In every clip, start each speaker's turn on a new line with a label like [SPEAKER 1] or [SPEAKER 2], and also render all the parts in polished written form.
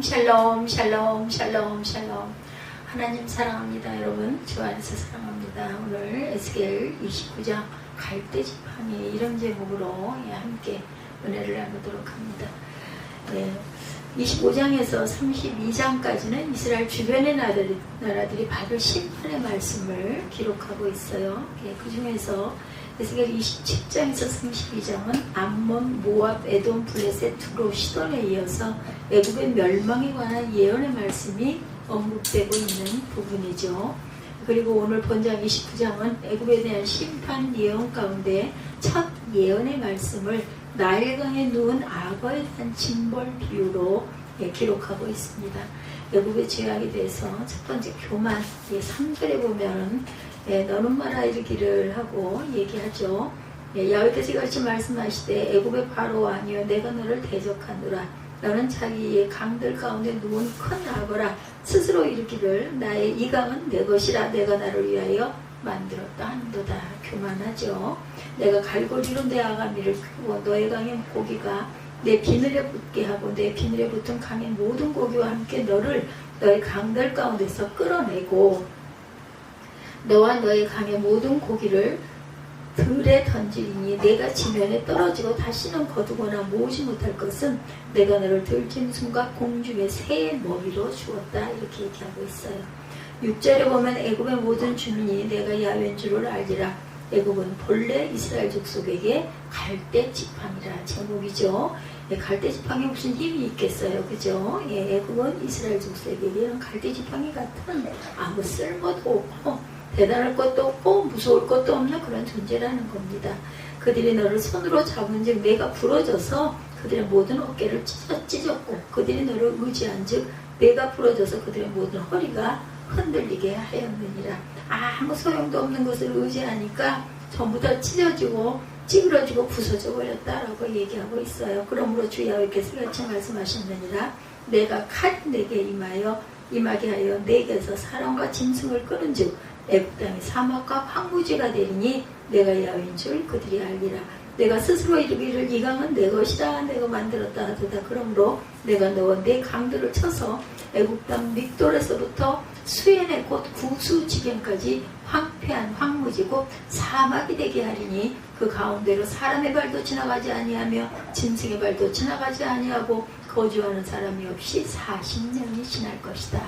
[SPEAKER 1] 샬롬 샬롬 샬롬 샬롬. 하나님 사랑합니다. 여러분 주 안에서 사랑합니다. 오늘 에스겔 29장 갈대지팡이 이런 제목으로 함께 은혜를 나누도록 합니다. 25장에서 32장까지는 이스라엘 주변의 나라들이 받을 심판의 말씀을 기록하고 있어요. 그 중에서 에스겔 27장에서 32장은 암몬, 모압, 에돔, 블레셋, 두로, 시돈에 이어서 애굽의 멸망에 관한 예언의 말씀이 언급되고 있는 부분이죠. 그리고 오늘 본장 29장은 애굽에 대한 심판 예언 가운데 첫 예언의 말씀을 나일강에 누운 악어에 대한 징벌 비유로 기록하고 있습니다. 애굽의 죄악에 대해서 첫 번째 교만, 3절에 보면 너는 말하 이르기를 하고 얘기하죠. 야훼께서 같이 말씀하시되 애굽의 바로 왕이여 내가 너를 대적하노라. 너는 자기의 강들 가운데 누운 큰 악어라. 스스로 이르기를 나의 이 강은 내 것이라. 내가 나를 위하여 만들었다 한도다. 교만하죠. 내가 갈고리로 내 아가미를 크고 너의 강의 고기가 내 비늘에 붙게 하고 내 비늘에 붙은 강의 모든 고기와 함께 너를 너의 강들 가운데서 끌어내고 너와 너의 강의 모든 고기를 들에 던지리니 내가 지면에 떨어지고 다시는 거두거나 모으지 못할 것은 내가 너를 들짐승과 공중의 새의 먹이로 주었다. 이렇게 얘기하고 있어요. 6절에 보면 애굽의 모든 주민이 내가 야훼인 줄을 알리라. 애굽은 본래 이스라엘 족속에게 갈대지팡이라 제목이죠. 갈대지팡이 무슨 힘이 있겠어요, 그죠? 애굽은 이스라엘 족속에게 이런 갈대지팡이 같은 아무 쓸모도 없고 대단할 것도 없고 무서울 것도 없는 그런 존재라는 겁니다. 그들이 너를 손으로 잡은즉 내가 부러져서 그들의 모든 어깨를 찢었고 그들이 너를 의지한즉 내가 부러져서 그들의 모든 허리가 흔들리게 하였느니라. 아무 소용도 없는 것을 의지하니까 전부 다 찢어지고 찌그러지고 부서져 버렸다라고 얘기하고 있어요. 그러므로 주 야훼께서 같이 말씀하셨느니라. 내가 칼이 내게 임하게 하여 내게서 사람과 짐승을 끄는즉 애굽 땅이 사막과 황무지가 되리니 내가 야훼인 줄 그들이 알리라. 내가 스스로 이르기를 이 강은 내 것이라. 내가 만들었다 하도다. 그러므로 내가 너와 내 강들을 쳐서 애굽 땅 믹돌에서부터 수엔의 곧 구수 지경까지 황폐한 황무지 곧 사막이 되게 하리니 그 가운데로 사람의 발도 지나가지 아니하며 짐승의 발도 지나가지 아니하고 거주하는 사람이 없이 40년이 지날 것이다.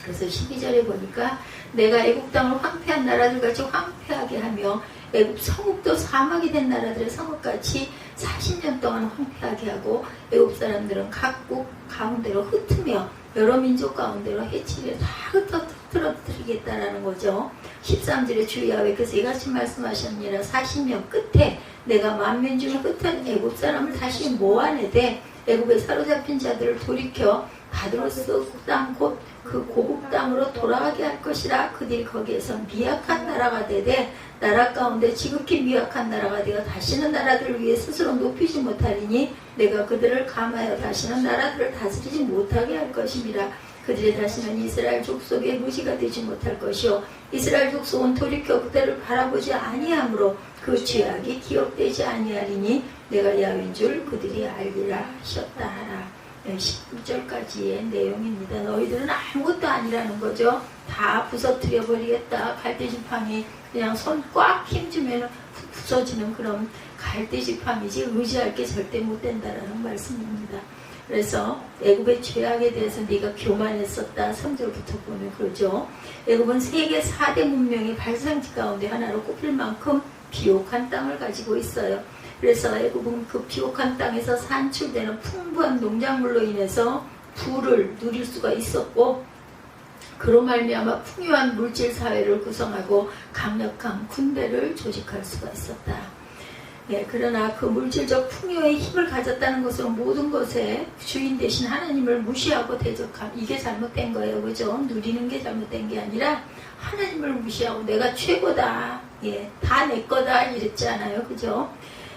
[SPEAKER 1] 그래서 12절에 보니까 내가 애굽 땅을 황폐한 나라들같이 황폐하게 하며 애굽 성읍도 사막이 된 나라들의 성읍같이 40년 동안 황폐하게 하고 애굽 사람들은 각국 가운데로 흩으며 여러 민족 가운데로 해치려 다 흩어뜨리겠다라는 거죠. 13절에 주 야훼께서 이같이 말씀하셨느니라. 40년 끝에 내가 만민 중에 흩은 애굽 사람을 다시 모아내되 애굽에 사로잡힌 자들을 돌이켜 바드로스 땅 곧 그 고국 땅으로 돌아가게 할 것이라. 그들이 거기에서 미약한 나라가 되되 나라 가운데 지극히 미약한 나라가 되어 다시는 나라들을 위해 스스로 높이지 못하리니 내가 그들을 감하여 다시는 나라들을 다스리지 못하게 할 것임이라. 그들이 다시는 이스라엘 족속의 무지가 되지 못할 것이요 이스라엘 족속은 돌이켜 그들을 바라보지 아니하므로 그 죄악이 기억되지 아니하리니 내가 야훼인 줄 그들이 알리라 하셨다 하라. 19절까지의 내용입니다. 너희들은 아무것도 아니라는 거죠. 다 부서뜨려 버리겠다. 갈대지팡이 그냥 손 꽉 힘주면 부서지는 그런 갈대지팡이지 의지할 게 절대 못 된다라는 말씀입니다. 그래서 애굽의 죄악에 대해서 네가 교만했었다. 3절부터 보면 그러죠. 애굽은 세계 4대 문명의 발상지 가운데 하나로 꼽힐 만큼 비옥한 땅을 가지고 있어요. 그래서 애굽은 그 비옥한 땅에서 산출되는 풍부한 농작물로 인해서 부를 누릴 수가 있었고 그로 말미암아 풍요한 물질 사회를 구성하고 강력한 군대를 조직할 수가 있었다. 그러나 그 물질적 풍요의 힘을 가졌다는 것으로 모든 것의 주인 대신 하나님을 무시하고 대적함. 이게 잘못된 거예요. 그죠? 누리는 게 잘못된 게 아니라 하나님을 무시하고 내가 최고다. 다 내 거다. 이랬지 않아요. 그죠?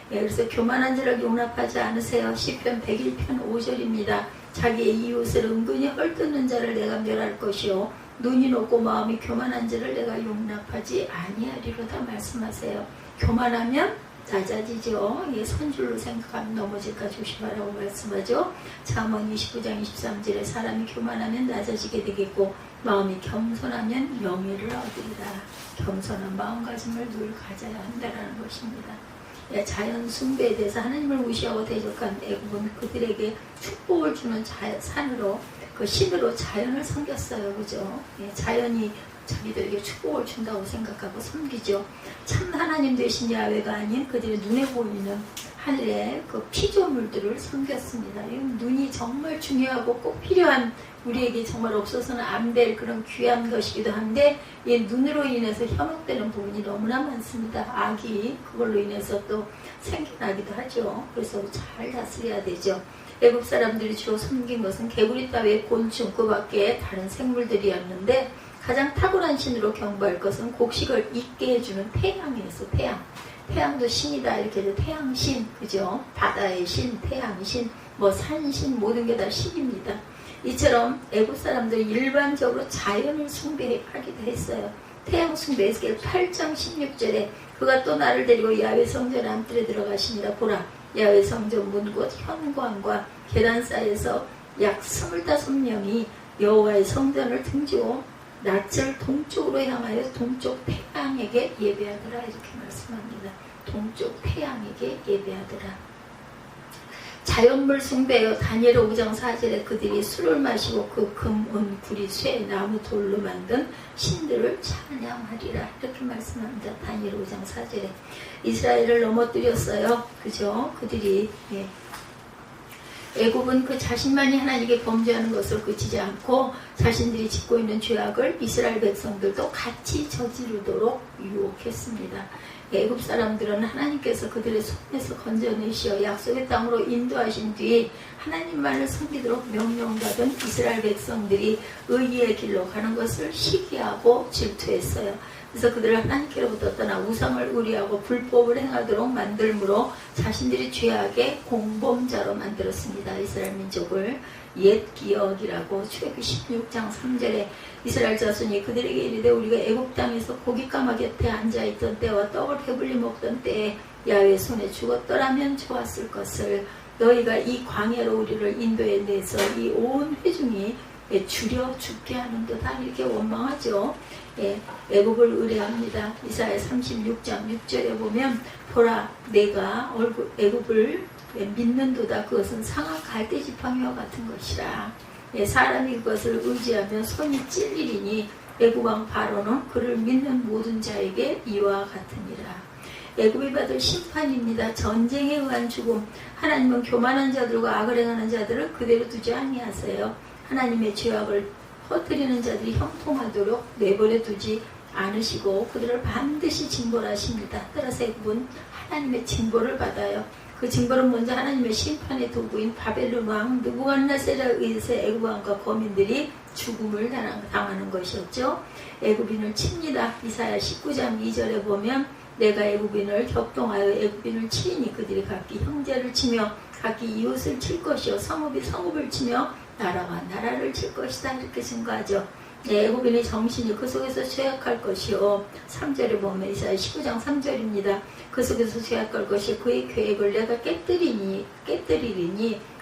[SPEAKER 1] 그래서 교만한 자를 용납하지 않으세요. 시편 101편 5절입니다. 자기의 이웃을 은근히 헐뜯는 자를 내가 멸할 것이요 눈이 높고 마음이 교만한 자를 내가 용납하지 아니하리로다 말씀하세요. 교만하면 낮아지죠. 예, 선줄로 생각하면 넘어질까 조심하라고 말씀하죠. 잠언 29장 23절에 사람이 교만하면 낮아지게 되겠고 마음이 겸손하면 명예를 얻으리라. 겸손한 마음가짐을 늘 가져야 한다는 것입니다. 예, 자연 숭배에 대해서 하나님을 무시하고 대적한 애굽은 그들에게 축복을 주는 산으로 그 신으로 자연을 섬겼어요. 그죠? 예, 자연이 자기들에게 축복을 준다고 생각하고 섬기죠. 참 하나님 되신 야훼가 아닌 그들의 눈에 보이는 하늘의 그 피조물들을 섬겼습니다. 눈이 정말 중요하고 꼭 필요한, 우리에게 정말 없어서는 안 될 그런 귀한 것이기도 한데, 이 눈으로 인해서 현혹되는 부분이 너무나 많습니다. 악이 그걸로 인해서 또 생겨나기도 하죠. 그래서 잘 다스려야 되죠. 애굽 사람들이 주로 섬긴 것은 개구리 따위의 곤충, 그 밖에 다른 생물들이었는데, 가장 탁월한 신으로 경배할 것은 곡식을 익게 해주는 태양이었어. 태양도 신이다 이렇게 해서 태양신, 그죠? 바다의 신, 태양신, 뭐 산신, 모든 게 다 신입니다. 이처럼 애굽 사람들이 일반적으로 자연을 숭배하기도 했어요. 태양 숭배, 에스겔 8장 16절에 그가 또 나를 데리고 야훼 성전 안뜰에 들어가시니라. 보라, 야훼 성전 문 곧 현관과 계단 사이에서 약 25명이 여호와의 성전을 등지고 낯을 동쪽으로 향하여 동쪽 태양에게 예배하더라. 이렇게 말씀합니다. 동쪽 태양에게 예배하더라. 자연물 숭배여. 다니엘 5장 4절에 그들이 술을 마시고 그 금, 은, 구리, 쇠, 나무, 돌로 만든 신들을 찬양하리라. 이렇게 말씀합니다. 다니엘 5장 4절에 이스라엘을 넘어뜨렸어요. 그죠? 그들이 애굽은 그 자신만이 하나님께 범죄하는 것을 그치지 않고 자신들이 짓고 있는 죄악을 이스라엘 백성들도 같이 저지르도록 유혹했습니다. 애굽 사람들은 하나님께서 그들의 손에서 건져내시어 약속의 땅으로 인도하신 뒤 하나님만을 섬기도록 명령받은 이스라엘 백성들이 의의 길로 가는 것을 시기하고 질투했어요. 그래서 그들을 하나님께로부터 떠나 우상을 의뢰하고 불법을 행하도록 만들므로 자신들이 죄악의 공범자로 만들었습니다. 이스라엘 민족을 옛 기억이라고 출애굽기 16장 3절에 이스라엘 자손이 그들에게 이르되 우리가 애굽 땅에서 고깃가마 곁에 앉아있던 때와 떡을 배불리 먹던 때에 야훼 손에 죽었더라면 좋았을 것을 너희가 이 광야로 우리를 인도해내서 이 온 회중이 줄여 죽게 하는도다. 이렇게 원망하죠. 애굽을 의뢰합니다. 이사야 36장 6절에 보면 보라 내가 애굽을 믿는도다. 그것은 상한 갈대 지팡이와 같은 것이라. 사람이 그것을 의지하면 손이 찔리리니 애굽 왕 바로는 그를 믿는 모든 자에게 이와 같으니라. 애굽이 받을 심판입니다. 전쟁에 의한 죽음. 하나님은 교만한 자들과 악을 행하는 자들을 그대로 두지 아니하세요. 하나님의 죄악을 퍼뜨리는 자들이 형통하도록 내버려 두지 않으시고 그들을 반드시 징벌하십니다. 따라서 애굽은 하나님의 징벌을 받아요. 그 징벌은 먼저 하나님의 심판의 도구인 바벨론 왕 느부갓네살에 의해서 애굽 왕과 거민들이 죽음을 당하는 것이었죠. 애굽인을 칩니다. 이사야 19장 2절에 보면 내가 애굽인을 격동하여 애굽인을 치리니 그들이 각기 형제를 치며 각기 이웃을 칠 것이요 성읍이 성읍을 치며 나라가 나라를 칠 것이다. 이렇게 증거하죠. 애굽인의 정신이 그 속에서 쇠약할 것이요 3절에 보면 이사야 19장 3절입니다. 그 속에서 쇠약할 것이 그의 계획을 내가 깨뜨리리니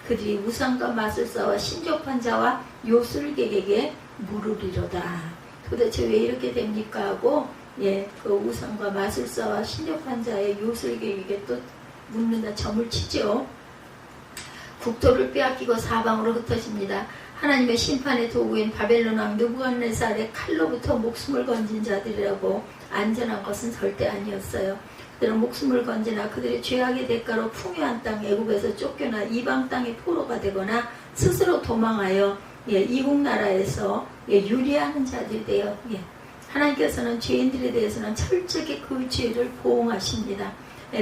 [SPEAKER 1] 그들이 우상과 마술사와 신족한 자와 요술객에게 물으리로다. 도대체 왜 이렇게 됩니까 하고 그 우상과 마술사와 신족한 자의 요술객에게 또 묻는다. 점을 치죠. 국토를 빼앗기고 사방으로 흩어집니다. 하나님의 심판의 도구인 바벨론 왕 느부갓네살의 칼로부터 목숨을 건진 자들이라고 안전한 것은 절대 아니었어요. 그들은 목숨을 건지나 그들의 죄악의 대가로 풍요한 땅 애굽에서 쫓겨나 이방 땅의 포로가 되거나 스스로 도망하여 이국 나라에서 유리하는 자들이 되어 하나님께서는 죄인들에 대해서는 철저히 그 죄를 보응하십니다.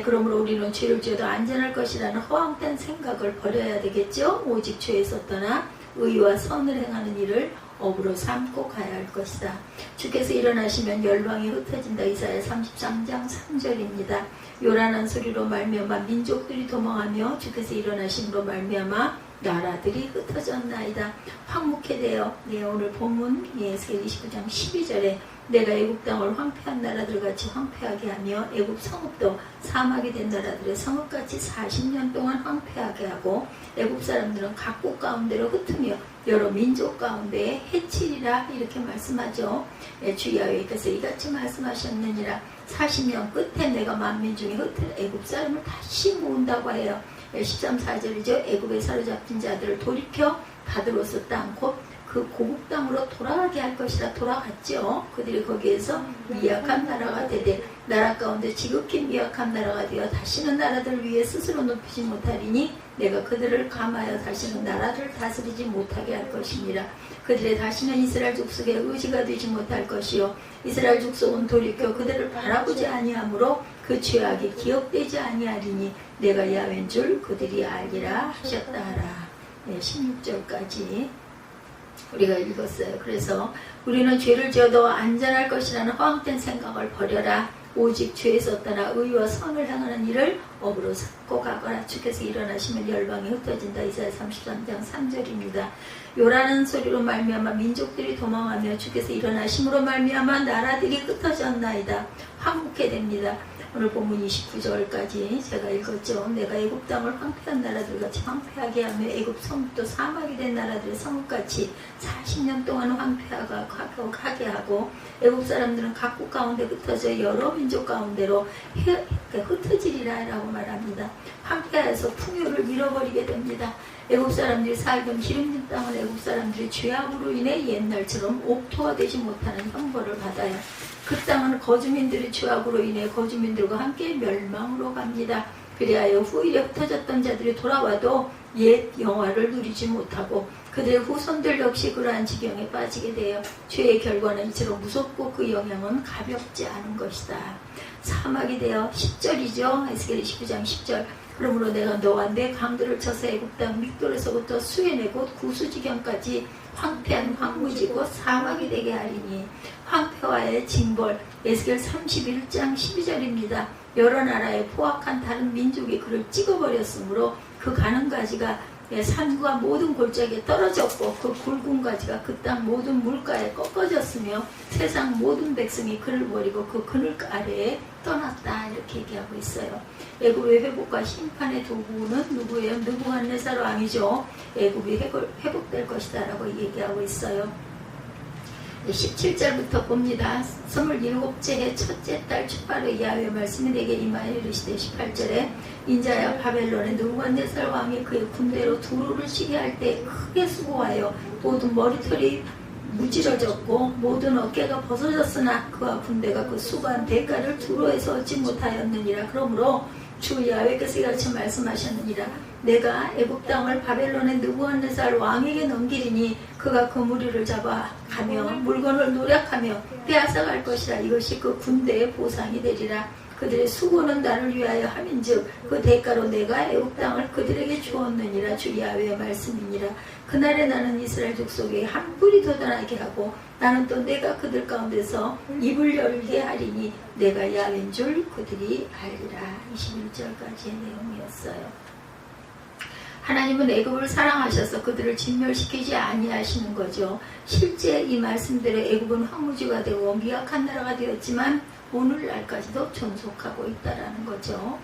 [SPEAKER 1] 그러므로 우리는 죄를 지어도 안전할 것이라는 허황된 생각을 버려야 되겠죠. 오직 죄에서 떠나 의와 선을 행하는 일을 업으로 삼고 가야 할 것이다. 주께서 일어나시면 열방이 흩어진다. 이사야 33장 3절입니다. 요란한 소리로 말미암아 민족들이 도망하며 주께서 일어나심으로 말미암아 나라들이 흩어졌나이다. 황무케 되어 오늘 본문 에스겔 29장 12절에 내가 애굽 땅을 황폐한 나라들 같이 황폐하게 하며 애굽 성읍도 사막이 된 나라들의 성읍같이 40년 동안 황폐하게 하고 애굽 사람들은 각국 가운데로 흩으며 여러 민족 가운데에 해치리라 이렇게 말씀하죠. 주 야훼께서 이같이 말씀하셨느니라. 40년 끝에 내가 만민 중에 흩은 애굽 사람을 다시 모은다고 해요. 13,4절이죠. 애굽에 사로잡힌 자들을 돌이켜 다드로스 땅 곧 그 고국 땅으로 돌아가게 할 것이라. 돌아갔죠. 그들이 거기에서 미약한 나라가 되되 나라 가운데 지극히 미약한 나라가 되어 다시는 나라들 위에 스스로 높이지 못하리니 내가 그들을 감하여 다시는 나라를 다스리지 못하게 할 것이니라. 그들의 다시는 이스라엘 족속의 의지가 되지 못할 것이요 이스라엘 족속은 돌이켜 그들을 바라보지 아니하므로 그 죄악이 기억되지 아니하리니 내가 야훼인 줄 그들이 알리라 하셨다 하라. 16절까지 우리가 읽었어요. 그래서 우리는 죄를 지어도 안전할 것이라는 허황된 생각을 버려라. 오직 죄에서 떠나 의와 선을 행하는 일을 업으로 삼고 가거라. 주께서 일어나시면 열방이 흩어진다. 이사야 33장 3절입니다. 요라는 소리로 말미암아 민족들이 도망하며 주께서 일어나심으로 말미암아 나라들이 흩어졌나이다. 황무케 됩니다. 오늘 본문 29절까지 제가 읽었죠. 내가 애굽 땅을 황폐한 나라들 같이 황폐하게 하며 애굽 성읍도 사막이 된 나라들의 성읍같이 40년 동안 황폐하게 하고 애굽 사람들은 각국 가운데 흩어져 여러 민족 가운데로 흩어지리라 라고 말합니다. 황폐하여서 풍요를 잃어버리게 됩니다. 애굽 사람들이 살던 기름진 땅은 애굽 사람들이 죄악으로 인해 옛날처럼 옥토화 되지 못하는 형벌을 받아요. 그 땅은 거주민들의 죄악으로 인해 거주민들과 함께 멸망으로 갑니다. 그리하여 후일에 흩어졌던 자들이 돌아와도 옛 영화를 누리지 못하고 그들의 후손들 역시 그러한 지경에 빠지게 되어 죄의 결과는 이처럼 무섭고 그 영향은 가볍지 않은 것이다. 사막이 되어 10절이죠. 에스겔 29장 10절. 그러므로 내가 너와 내 강들을 쳐서 애굽 땅 믹돌에서부터 수에네 곧 구수지경까지 황폐한 황무지 곧 사막이 되게 하리니 황폐와의 징벌. 에스겔 31장 12절입니다. 여러 나라의 포악한 다른 민족이 그를 찍어버렸으므로 그 가는 가지가 산과 모든 골짜기에 떨어졌고 그 굵은 가지가 그 땅 모든 물가에 꺾어졌으며 세상 모든 백성이 그를 버리고 그 그늘 아래에 떠났다 이렇게 얘기하고 있어요. 애굽의 회복과 심판의 도구는 누구예요? 느부갓네살 왕이죠. 애굽이 회복될 것이다 라고 얘기하고 있어요. 17절부터 봅니다. 27째 해 첫째 달 첫발의 야훼의 말씀이 내게 임하여 이르시되 18절에 인자야 바벨론의 느부갓네살 왕이 그의 군대로 두루를 치게 할 때 크게 수고하여 모든 머리털이 무지러졌고 모든 어깨가 벗어졌으나 그와 군대가 그 수고한 대가를 두루에서 얻지 못하였느니라. 그러므로 주 야훼께서 이같이 말씀하셨느니라. 내가 애굽 땅을 바벨론의 느부갓네살 왕에게 넘기리니 그가 그 무리를 잡아 가며 물건을 노력하며 빼앗아갈 것이라. 이것이 그 군대의 보상이 되리라. 그들의 수고는 나를 위하여 함인즉 그 대가로 내가 애굽 땅을 그들에게 주었느니라. 주 야훼의 말씀이니라. 그날에 나는 이스라엘 족속에 한 뿔이 돋아나게 하고 나는 또 내가 그들 가운데서 입을 열게 하리니 내가 야훼인 줄 그들이 알리라. 21절까지의 내용이었어요. 하나님은 애굽을 사랑하셔서 그들을 진멸시키지 아니하시는 거죠. 실제 이 말씀대로 애굽은 황무지가 되고 미약한 나라가 되었지만 오늘날까지도 존속하고 있다라는 거죠.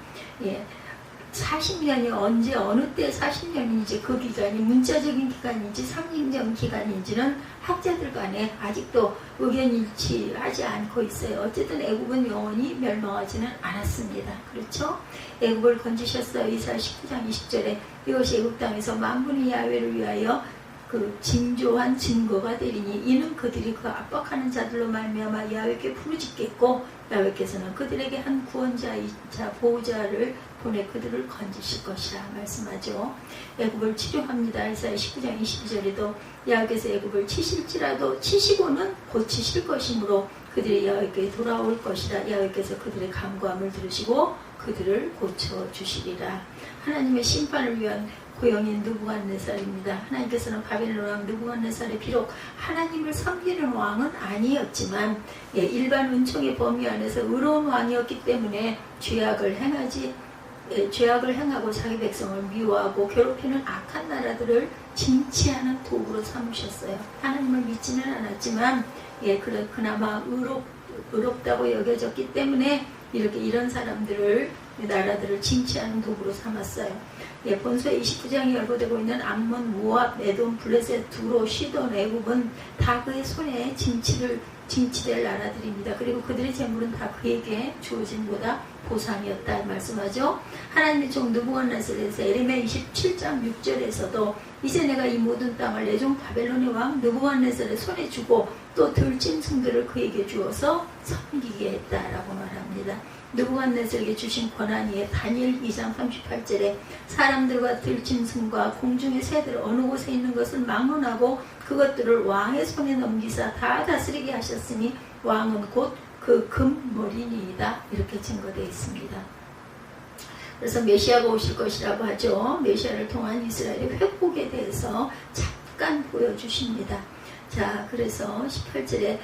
[SPEAKER 1] 40년이 언제 어느 때 40년인지 그 기간이 문자적인 기간인지 상징적인 기간인지는 학자들 간에 아직도 의견 일치하지 않고 있어요. 어쨌든 애굽은 영원히 멸망하지는 않았습니다. 그렇죠? 애굽을 건지셨어요. 이사야 19장 20절에 이것이 애굽 땅에서 만군의 야훼를 위하여 그 징조한 증거가 되리니 이는 그들이 그 압박하는 자들로 말미암아 야훼께 부르짖겠고 야훼께서는 그들에게 한 구원자이자 보호자를 보내 그들을 건지실 것이라 말씀하죠. 애굽을 치료합니다. 이사야 19장 22절에도 야훼께서 애굽을 치실지라도 치시고는 고치실 것이므로 그들이 야훼께 돌아올 것이라. 야훼께서 그들의 간구함을 들으시고 그들을 고쳐주시리라. 하나님의 심판을 위한 고영인 느부갓네살입니다. 하나님께서는 바벨론 왕 느부갓네살이 비록 하나님을 섬기는 왕은 아니었지만 일반 은총의 범위 안에서 의로운 왕이었기 때문에 죄악을 행하지 죄악을 행하고 자기 백성을 미워하고 괴롭히는 악한 나라들을 징치하는 도구로 삼으셨어요. 하나님을 믿지는 않았지만 그나마 의롭다고 여겨졌기 때문에 이런 사람들을 나라들을 징치하는 도구로 삼았어요. 본서의 29장이 열거되고 있는 암몬, 모압, 에돔, 블레셋, 두로, 시돈, 애굽은 다 그의 손에 징치될 나라들입니다. 그리고 그들의 재물은 다 그에게 주어진 보다 보상이었다 말씀하죠. 하나님의 종 느부갓네살에서 에레미야 27장 6절에서도 이제 내가 이 모든 땅을 내 종 바벨론의 왕 느부갓네살의 손에 주고 또 들짐승들을 그에게 주어서 섬기게 했다라고 말합니다. 느부갓네살에게 주신 권한이에 다니엘 2장 38절에 사람들과 들짐승과 공중의 새들 어느 곳에 있는 것을 막론하고 그것들을 왕의 손에 넘기사 다 다스리게 하셨으니 왕은 곧 그 금머리니이다 이렇게 증거되어 있습니다. 그래서 메시아가 오실 것이라고 하죠. 메시아를 통한 이스라엘의 회복에 대해서 잠깐 보여주십니다. 자, 그래서 18절에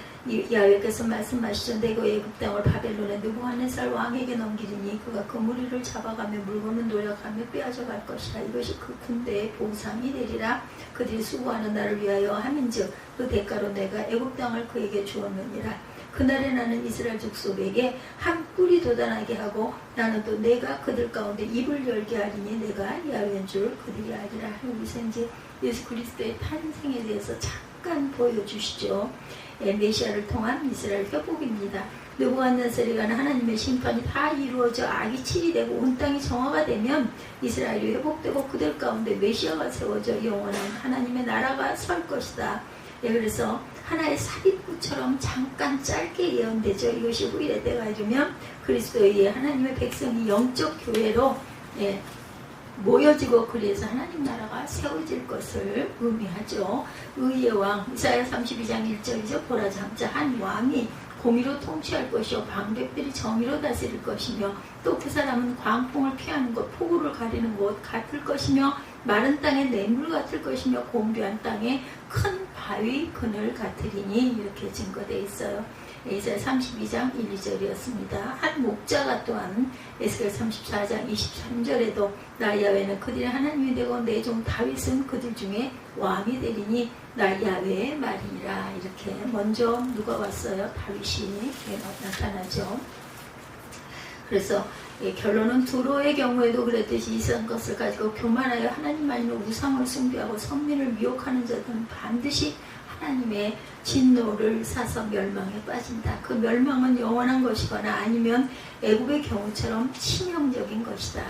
[SPEAKER 1] 야훼께서 말씀하시죠. 내가 애굽 땅을 바벨론의 느부갓네살 왕에게 넘기리니 그가 그 무리를 잡아가며 물건을 노력하며 빼앗아갈 것이라. 이것이 그 군대의 보상이 되리라. 그들이 수고하는 나를 위하여 함인즉 그 대가로 내가 애굽 땅을 그에게 주었느니라. 그날에 나는 이스라엘 족속에게 한 뿔이 돋아나게 하고 나는 또 내가 그들 가운데 입을 열게 하리니 내가 야훼인 줄 그들이 알리라. 여기서 이제 예수 그리스도의 탄생에 대해서 잠깐 보여주시죠. 메시아를 통한 이스라엘 회복입니다. 느부갓네살이 가는 하나님의 심판이 다 이루어져 악이 치리되고 온 땅이 정화가 되면 이스라엘이 회복되고 그들 가운데 메시아가 세워져 영원한 하나님의 나라가 설 것이다. 그래서 하나의 삽입구처럼 잠깐 짧게 예언되죠. 이것이 후일의 때가 이르면 그리스도에 의해 하나님의 백성이 영적 교회로 모여지고 그래서 하나님 나라가 세워질 것을 의미하죠. 의의 왕 이사야 32장 1절이죠. 보라 장차 한 왕이 공의로 통치할 것이요 방백들이 정의로 다스릴 것이며 또 그 사람은 광풍을 피하는 것 포구를 가리는 것 같을 것이며 마른 땅에 냇물 같을 것이며 공비한 땅에 큰 바위 그늘 같으리니 이렇게 증거되어 있어요. 이사야 32장 1, 2절이었습니다. 한 목자가 또한 에스겔 34장 23절에도 나 야훼는 그들의 하나님이 되고 내 종 다윗은 그들 중에 왕이 되리니 나 야훼의 말이니라. 이렇게 먼저 누가 왔어요? 다윗이 나타나죠. 그래서 결론은 두로의 경우에도 그랬듯이 이상 것을 가지고 교만하여 하나님 아니면 우상을 숭배하고 선민을 미혹하는 자들은 반드시 하나님의 진노를 사서 멸망에 빠진다. 그 멸망은 영원한 것이거나 아니면 애굽의 경우처럼 치명적인 것이다.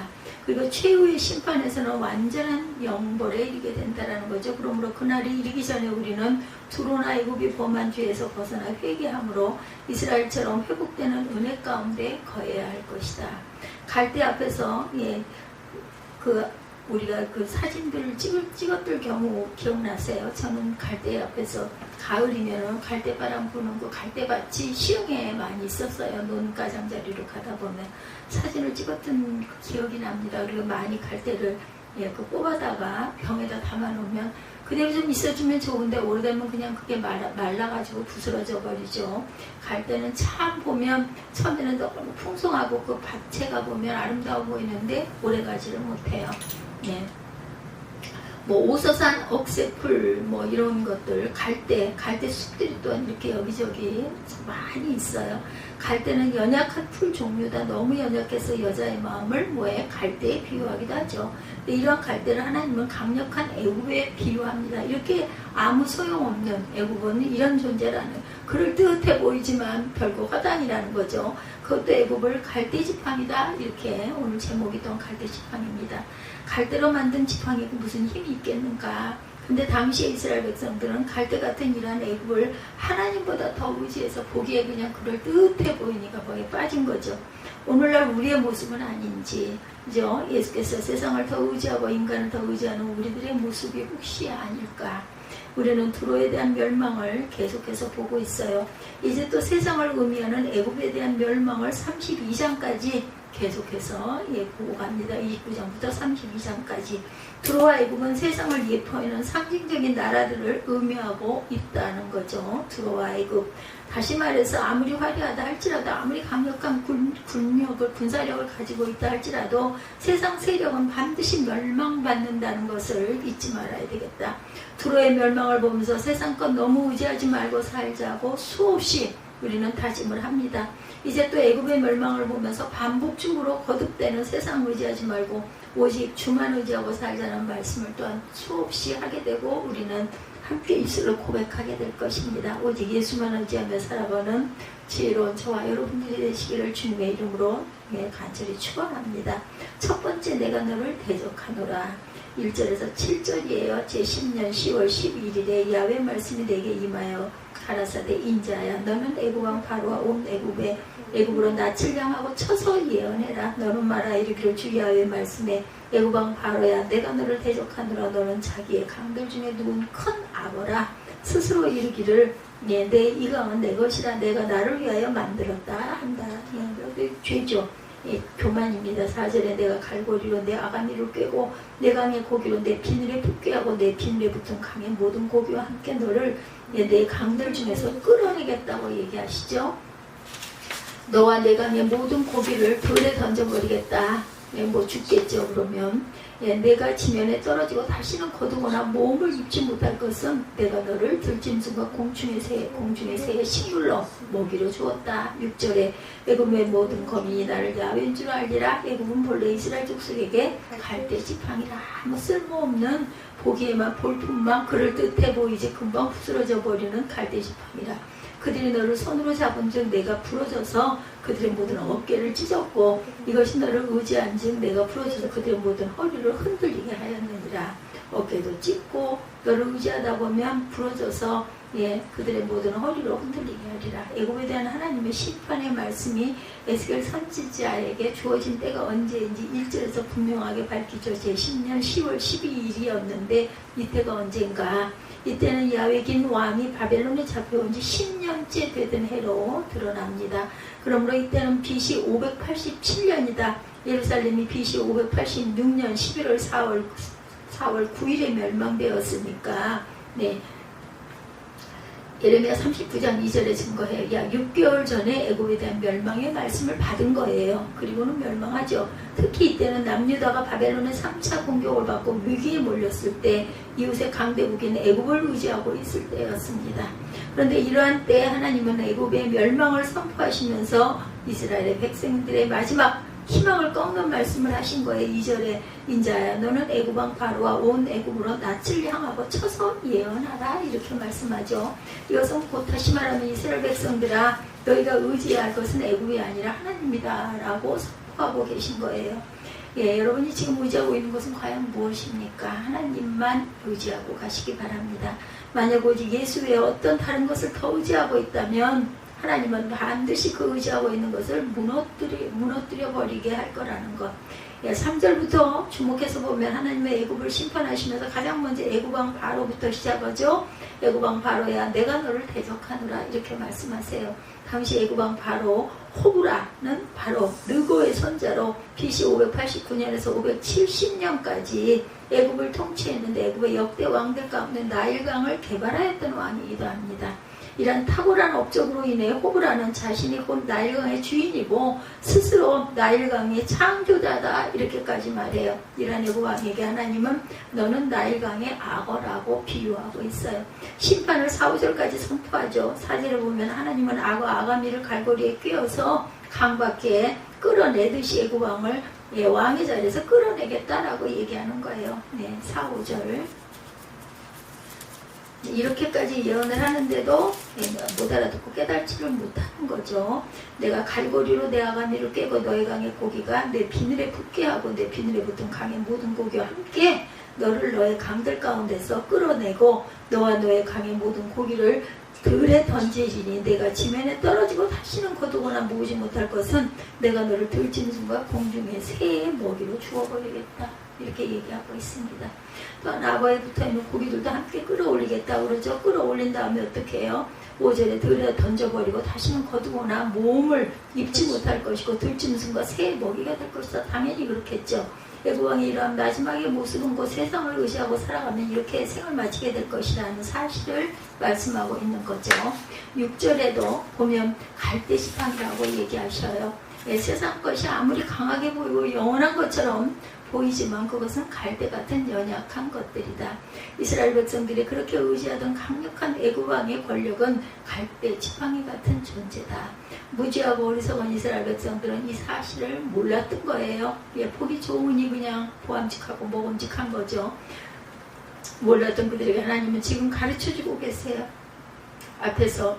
[SPEAKER 1] 그리고 최후의 심판에서는 완전한 영벌에 이르게 된다는 거죠. 그러므로 그날이 이르기 전에 우리는 두로나 애굽이 범한 죄에서 벗어나 회개함으로 이스라엘처럼 회복되는 은혜 가운데 거해야 할 것이다. 갈대 앞에서 우리가 그 사진들을 찍었을 경우 기억나세요? 저는 갈대 앞에서 가을이면 갈대바람 부는 그 갈대밭이 시흥에 많이 있었어요. 논가장자리로 가다 보면 사진을 찍었던 그 기억이 납니다. 그리고 많이 갈대를 뽑아다가 병에다 담아놓으면 그대로 좀 있어주면 좋은데 오래되면 그냥 그게 말라가지고 부스러져 버리죠. 갈대는 참 보면 처음에는 너무 풍성하고 그 밭채가 보면 아름다워 보이는데 오래가지를 못해요. 오서산, 억새풀 이런 것들, 갈대 숲들이 또한 이렇게 여기저기 많이 있어요. 갈대는 연약한 풀 종류다. 너무 연약해서 여자의 마음을 갈대에 비유하기도 하죠. 이러한 갈대를 하나님은 강력한 애굽에 비유합니다. 이렇게 아무 소용없는 애굽은 이런 존재라는, 그럴듯해 보이지만 별거 화단이라는 거죠. 그것도 애굽을 갈대 지팡이다. 이렇게 오늘 제목이 던 갈대 지팡이입니다. 갈대로 만든 지팡이가 무슨 힘이 있겠는가. 근데 당시에 이스라엘 백성들은 갈대 같은 이러한 애굽을 하나님보다 더 의지해서 보기에 그냥 그럴듯해 보이니까 거기에 빠진 거죠. 오늘날 우리의 모습은 아닌지, 그죠? 예수께서 세상을 더 의지하고 인간을 더 의지하는 우리들의 모습이 혹시 아닐까. 우리는 두로에 대한 멸망을 계속해서 보고 있어요. 이제 또 세상을 의미하는 애굽에 대한 멸망을 32장까지 계속해서 보고 갑니다. 29장부터 32장까지. 두로와 애굽은 세상을 예포하는 상징적인 나라들을 의미하고 있다는 거죠. 두로와 애굽. 다시 말해서 아무리 화려하다 할지라도, 아무리 강력한 군사력을 가지고 있다 할지라도 세상 세력은 반드시 멸망받는다는 것을 잊지 말아야 되겠다. 두로의 멸망을 보면서 세상 것 너무 의지하지 말고 살자고 수없이 우리는 다짐을 합니다. 이제 또 애굽의 멸망을 보면서 반복적으로 거듭되는 세상 의지하지 말고 오직 주만 의지하고 살자는 말씀을 또한 수없이 하게 되고 우리는 함께 있으로 고백하게 될 것입니다. 오직 예수만 의지하며 살아가는 지혜로운 저와 여러분들이 되시기를 주님의 이름으로 간절히 축원합니다. 첫 번째, 내가 너를 대적하노라. 1절에서 7절이에요. 제10년 10월 12일에 야훼 말씀이 내게 임하여 가라사대, 인자야, 너는 애굽 왕 바로와 온 애굽으로 낯을 향하고 쳐서 예언해라. 너는 말하 이르기를 주 야훼 말씀에 애굽 왕 바로야, 내가 너를 대적하노라. 너는 자기의 강들 중에 누운 큰 악어라. 스스로 이르기를 내 이 강은 내 것이라. 내가 나를 위하여 만들었다 한다. 죄죠. 교만입니다. 4절에 내가 갈고리로 내 아가미를 꿰고 내 강의 고기로 내 비늘에 붙게 하고 내 비늘에 붙은 강의 모든 고기와 함께 너를 내 강들 중에서 끌어내겠다고 얘기하시죠. 너와 내 강의 모든 고기를 불에 던져버리겠다. 뭐 죽겠죠. 그러면 내가 지면에 떨어지고 다시는 거두거나 몸을 입지 못할 것은 내가 너를 들짐승과 공중의 새의 식물로 먹이로 주었다. 6절에 애굽의 모든 거민이 나를 야훼인 줄 알리라. 애굽은 본래 이스라엘 족속에게 갈대 지팡이라. 아무 쓸모없는 보기에만 볼품만 그럴듯해 보이지 금방 부스러져 버리는 갈대 지팡이라. 그들이 너를 손으로 잡은 즉 내가 부러져서 그들의 모든 어깨를 찢었고 이것이 너를 의지한 즉 내가 부러져서 그들의 모든 허리를 흔들리게 하였느니라. 어깨도 찢고 너를 의지하다 보면 부러져서 그들의 모든 허리를 흔들리게 하리라. 애굽에 대한 하나님의 심판의 말씀이 에스겔 선지자에게 주어진 때가 언제인지 1절에서 분명하게 밝히죠. 제10년 10월 12일이었는데 이때가 언젠가? 이때는 야훼긴 왕이 바벨론에 잡혀온 지 10년째 되던 해로 드러납니다. 그러므로 이때는 BC 587년이다. 예루살렘이 BC 586년 11월 4월 9일에 멸망되었으니까 예레미야 39장 2절에 증거해요. 약 6개월 전에 애굽에 대한 멸망의 말씀을 받은 거예요. 그리고는 멸망하죠. 특히 이때는 남유다가 바벨론의 3차 공격을 받고 위기에 몰렸을 때 이웃의 강대국인 애굽을 의지하고 있을 때였습니다. 그런데 이러한 때 하나님은 애굽의 멸망을 선포하시면서 이스라엘의 백성들의 마지막 희망을 꺾는 말씀을 하신 거예요. 2절에 인자야, 너는 애굽 왕 바로와 온 애굽으로 낯을 향하고 쳐서 예언하라. 이렇게 말씀하죠. 이것은 곧 다시 말하면 이스라엘 백성들아, 너희가 의지해야 할 것은 애굽이 아니라 하나님이다 라고 선포하고 계신 거예요. 여러분이 지금 의지하고 있는 것은 과연 무엇입니까? 하나님만 의지하고 가시기 바랍니다. 만약 오직 예수 외에 어떤 다른 것을 더 의지하고 있다면 하나님은 반드시 그 의지하고 있는 것을 무너뜨려 버리게 할 거라는 것. 3절부터 주목해서 보면 하나님의 애굽을 심판하시면서 가장 먼저 애굽 왕 바로부터 시작하죠. 애굽 왕 바로야, 내가 너를 대적하노라. 이렇게 말씀하세요. 당시 애굽 왕 바로 호브라는 바로 르고의 손자로 BC 589년에서 570년까지 애굽을 통치했는데 애굽의 역대 왕들 가운데 나일강을 개발하였던 왕이기도 합니다. 이런 탁월한 업적으로 인해 호브라는 자신이 곧 나일강의 주인이고 스스로 나일강의 창조자다 이렇게까지 말해요. 이런 애굽 왕에게 하나님은 너는 나일강의 악어라고 비유하고 있어요. 심판을 4, 5절까지 선포하죠. 4절을 보면 하나님은 악어 아가미를 갈고리에 꿰어서 강 밖에 끌어내듯이 애굽 왕을 왕의 자리에서 끌어내겠다라고 얘기하는 거예요. 4, 5절 이렇게까지 예언을 하는데도 못 알아듣고 깨달지를 못하는 거죠. 내가 갈고리로 내 아가미를 꿰고 너의 강의 고기가 내 비늘에 붙게 하고 내 비늘에 붙은 강의 모든 고기와 함께 너를 너의 강들 가운데서 끌어내고 너와 너의 강의 모든 고기를 들에 던지리니 내가 지면에 떨어지고 다시는 거두거나 모으지 못할 것은 내가 너를 들짐승과 공중의 새의 먹이로 주어버리겠다. 이렇게 얘기하고 있습니다. 또한 아버에 붙어있는 고기들도 함께 끌어올리겠다고 그러죠. 끌어올린 다음에 어떻게 해요? 5절에 들에 던져버리고 다시는 거두거나 몸을 입지 못할 것이고 들짐승과 새의 먹이가 될 것이다. 당연히 그렇겠죠. 애국왕이 이러한 마지막의 모습은 곧 세상을 의지하고 살아가면 이렇게 생을 마치게 될 것이라는 사실을 말씀하고 있는 거죠. 6절에도 보면 갈대지팡이라고 얘기하셔요. 세상 것이 아무리 강하게 보이고 영원한 것처럼 보이지만 그것은 갈대 같은 연약한 것들이다. 이스라엘 백성들이 그렇게 의지하던 강력한 애국왕의 권력은 갈대 지팡이 같은 존재다. 무지하고 어리석은 이스라엘 백성들은 이 사실을 몰랐던 거예요. 보기 좋으니 그냥 보암직하고 먹음직한 거죠. 몰랐던 그들에게 하나님은 지금 가르쳐주고 계세요. 앞에서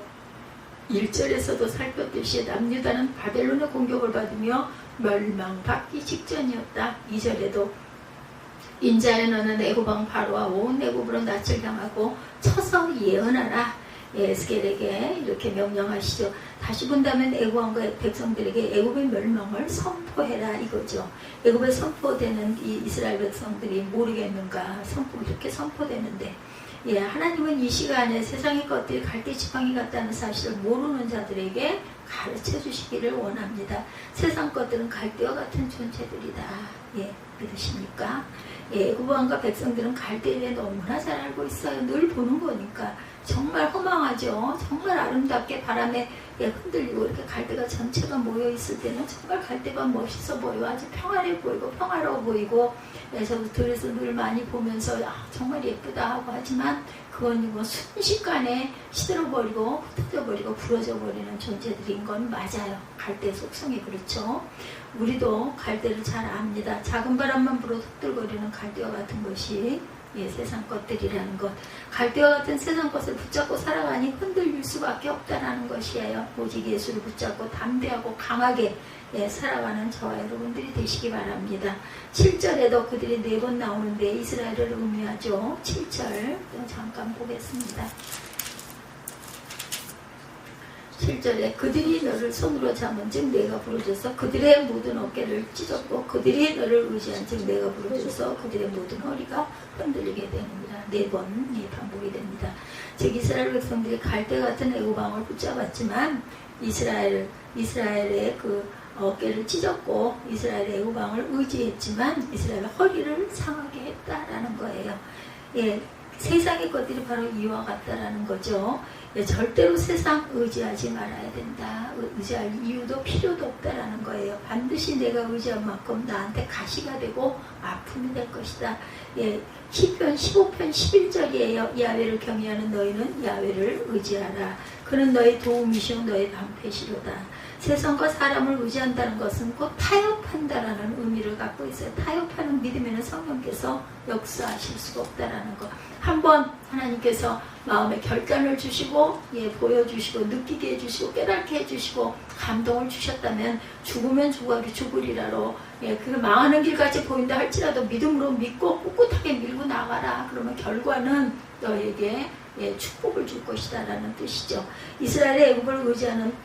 [SPEAKER 1] 1절에서도 살폈듯이 남유다는 바벨론의 공격을 받으며 멸망받기 직전이었다. 2절에도 인자에 너는 애굽왕 바로와 온 애굽으로 낯을 당하고 쳐서 예언하라. 에스겔에게 이렇게 명령하시죠. 다시 본다면 애굽왕과 백성들에게 애굽의 멸망을 선포해라 이거죠. 애굽에 선포되는 이 이스라엘 백성들이 모르겠는가? 이렇게 선포되는데 하나님은 이 시간에 세상의 것들이 갈대지팡이 같다는 사실을 모르는 자들에게 가르쳐 주시기를 원합니다. 세상 것들은 갈대와 같은 존재들이다. 믿으십니까? 애굽왕과 백성들은 갈대에 대해 너무나 잘 알고 있어요. 늘 보는 거니까. 정말 허망하죠. 정말 아름답게 바람에 흔들리고 이렇게 갈대가 전체가 모여 있을 때는 정말 갈대가 멋있어 보여. 아주 평화로워 보이고 평화로워 보이고 저도 들에서 늘 많이 보면서 정말 예쁘다 하고 하지만 그건 뭐 순식간에 시들어버리고 흩어져버리고 부러져버리는 존재들인 건 맞아요. 갈대 속성이 그렇죠. 우리도 갈대를 잘 압니다. 작은 바람만 불어도 흩들거리는 갈대와 같은 것이 세상 것들이라는 것. 갈대와 같은 세상 것을 붙잡고 살아가니 흔들릴 수밖에 없다는 것이에요. 오직 예수를 붙잡고 담대하고 강하게 살아가는 저와 여러분들이 되시기 바랍니다. 7절에도 그들이 4번 나오는데 이스라엘을 의미하죠. 7절 잠깐 보겠습니다. 7절에 그들이 너를 손으로 잡은 즉 내가 부르줘서 그들의 모든 어깨를 찢었고 그들이 너를 의지한 즉 내가 부르줘서 그들의 모든 허리가 흔들리게 됩니다. 4번 반복이 됩니다. 즉 이스라엘 백성들이 갈대 같은 애굽왕을 붙잡았지만 이스라엘의 그 어깨를 찢었고 이스라엘의 애굽왕을 의지했지만 이스라엘의 허리를 상하게 했다라는 거예요. 세상의 것들이 바로 이와 같다라는 거죠. 절대로 세상 의지하지 말아야 된다. 의지할 이유도 필요도 없다라는 거예요. 반드시 내가 의지한 만큼 나한테 가시가 되고 아픔이 될 것이다. 시편 15편 11절이에요. 야훼를 경외하는 너희는 야훼를 의지하라. 그는 너의 도움이시오 너의 방패시로다. 세상과 사람을 의지한다는 것은 곧 타협한다라는 의미를 갖고 있어요. 타협하는 믿음에는 성령께서 역사하실 수가 없다라는 것. 한번 하나님께서 마음에 결단을 주시고 보여주시고 느끼게 해주시고 깨닫게 해주시고 감동을 주셨다면 죽으면 죽으리라로 그 망하는 길까지 보인다 할지라도 믿음으로 믿고 꿋꿋하게 밀고 나가라. 그러면 결과는 너에게 축복을 줄 것이다 라는 뜻이죠. 이스라엘의 애굽을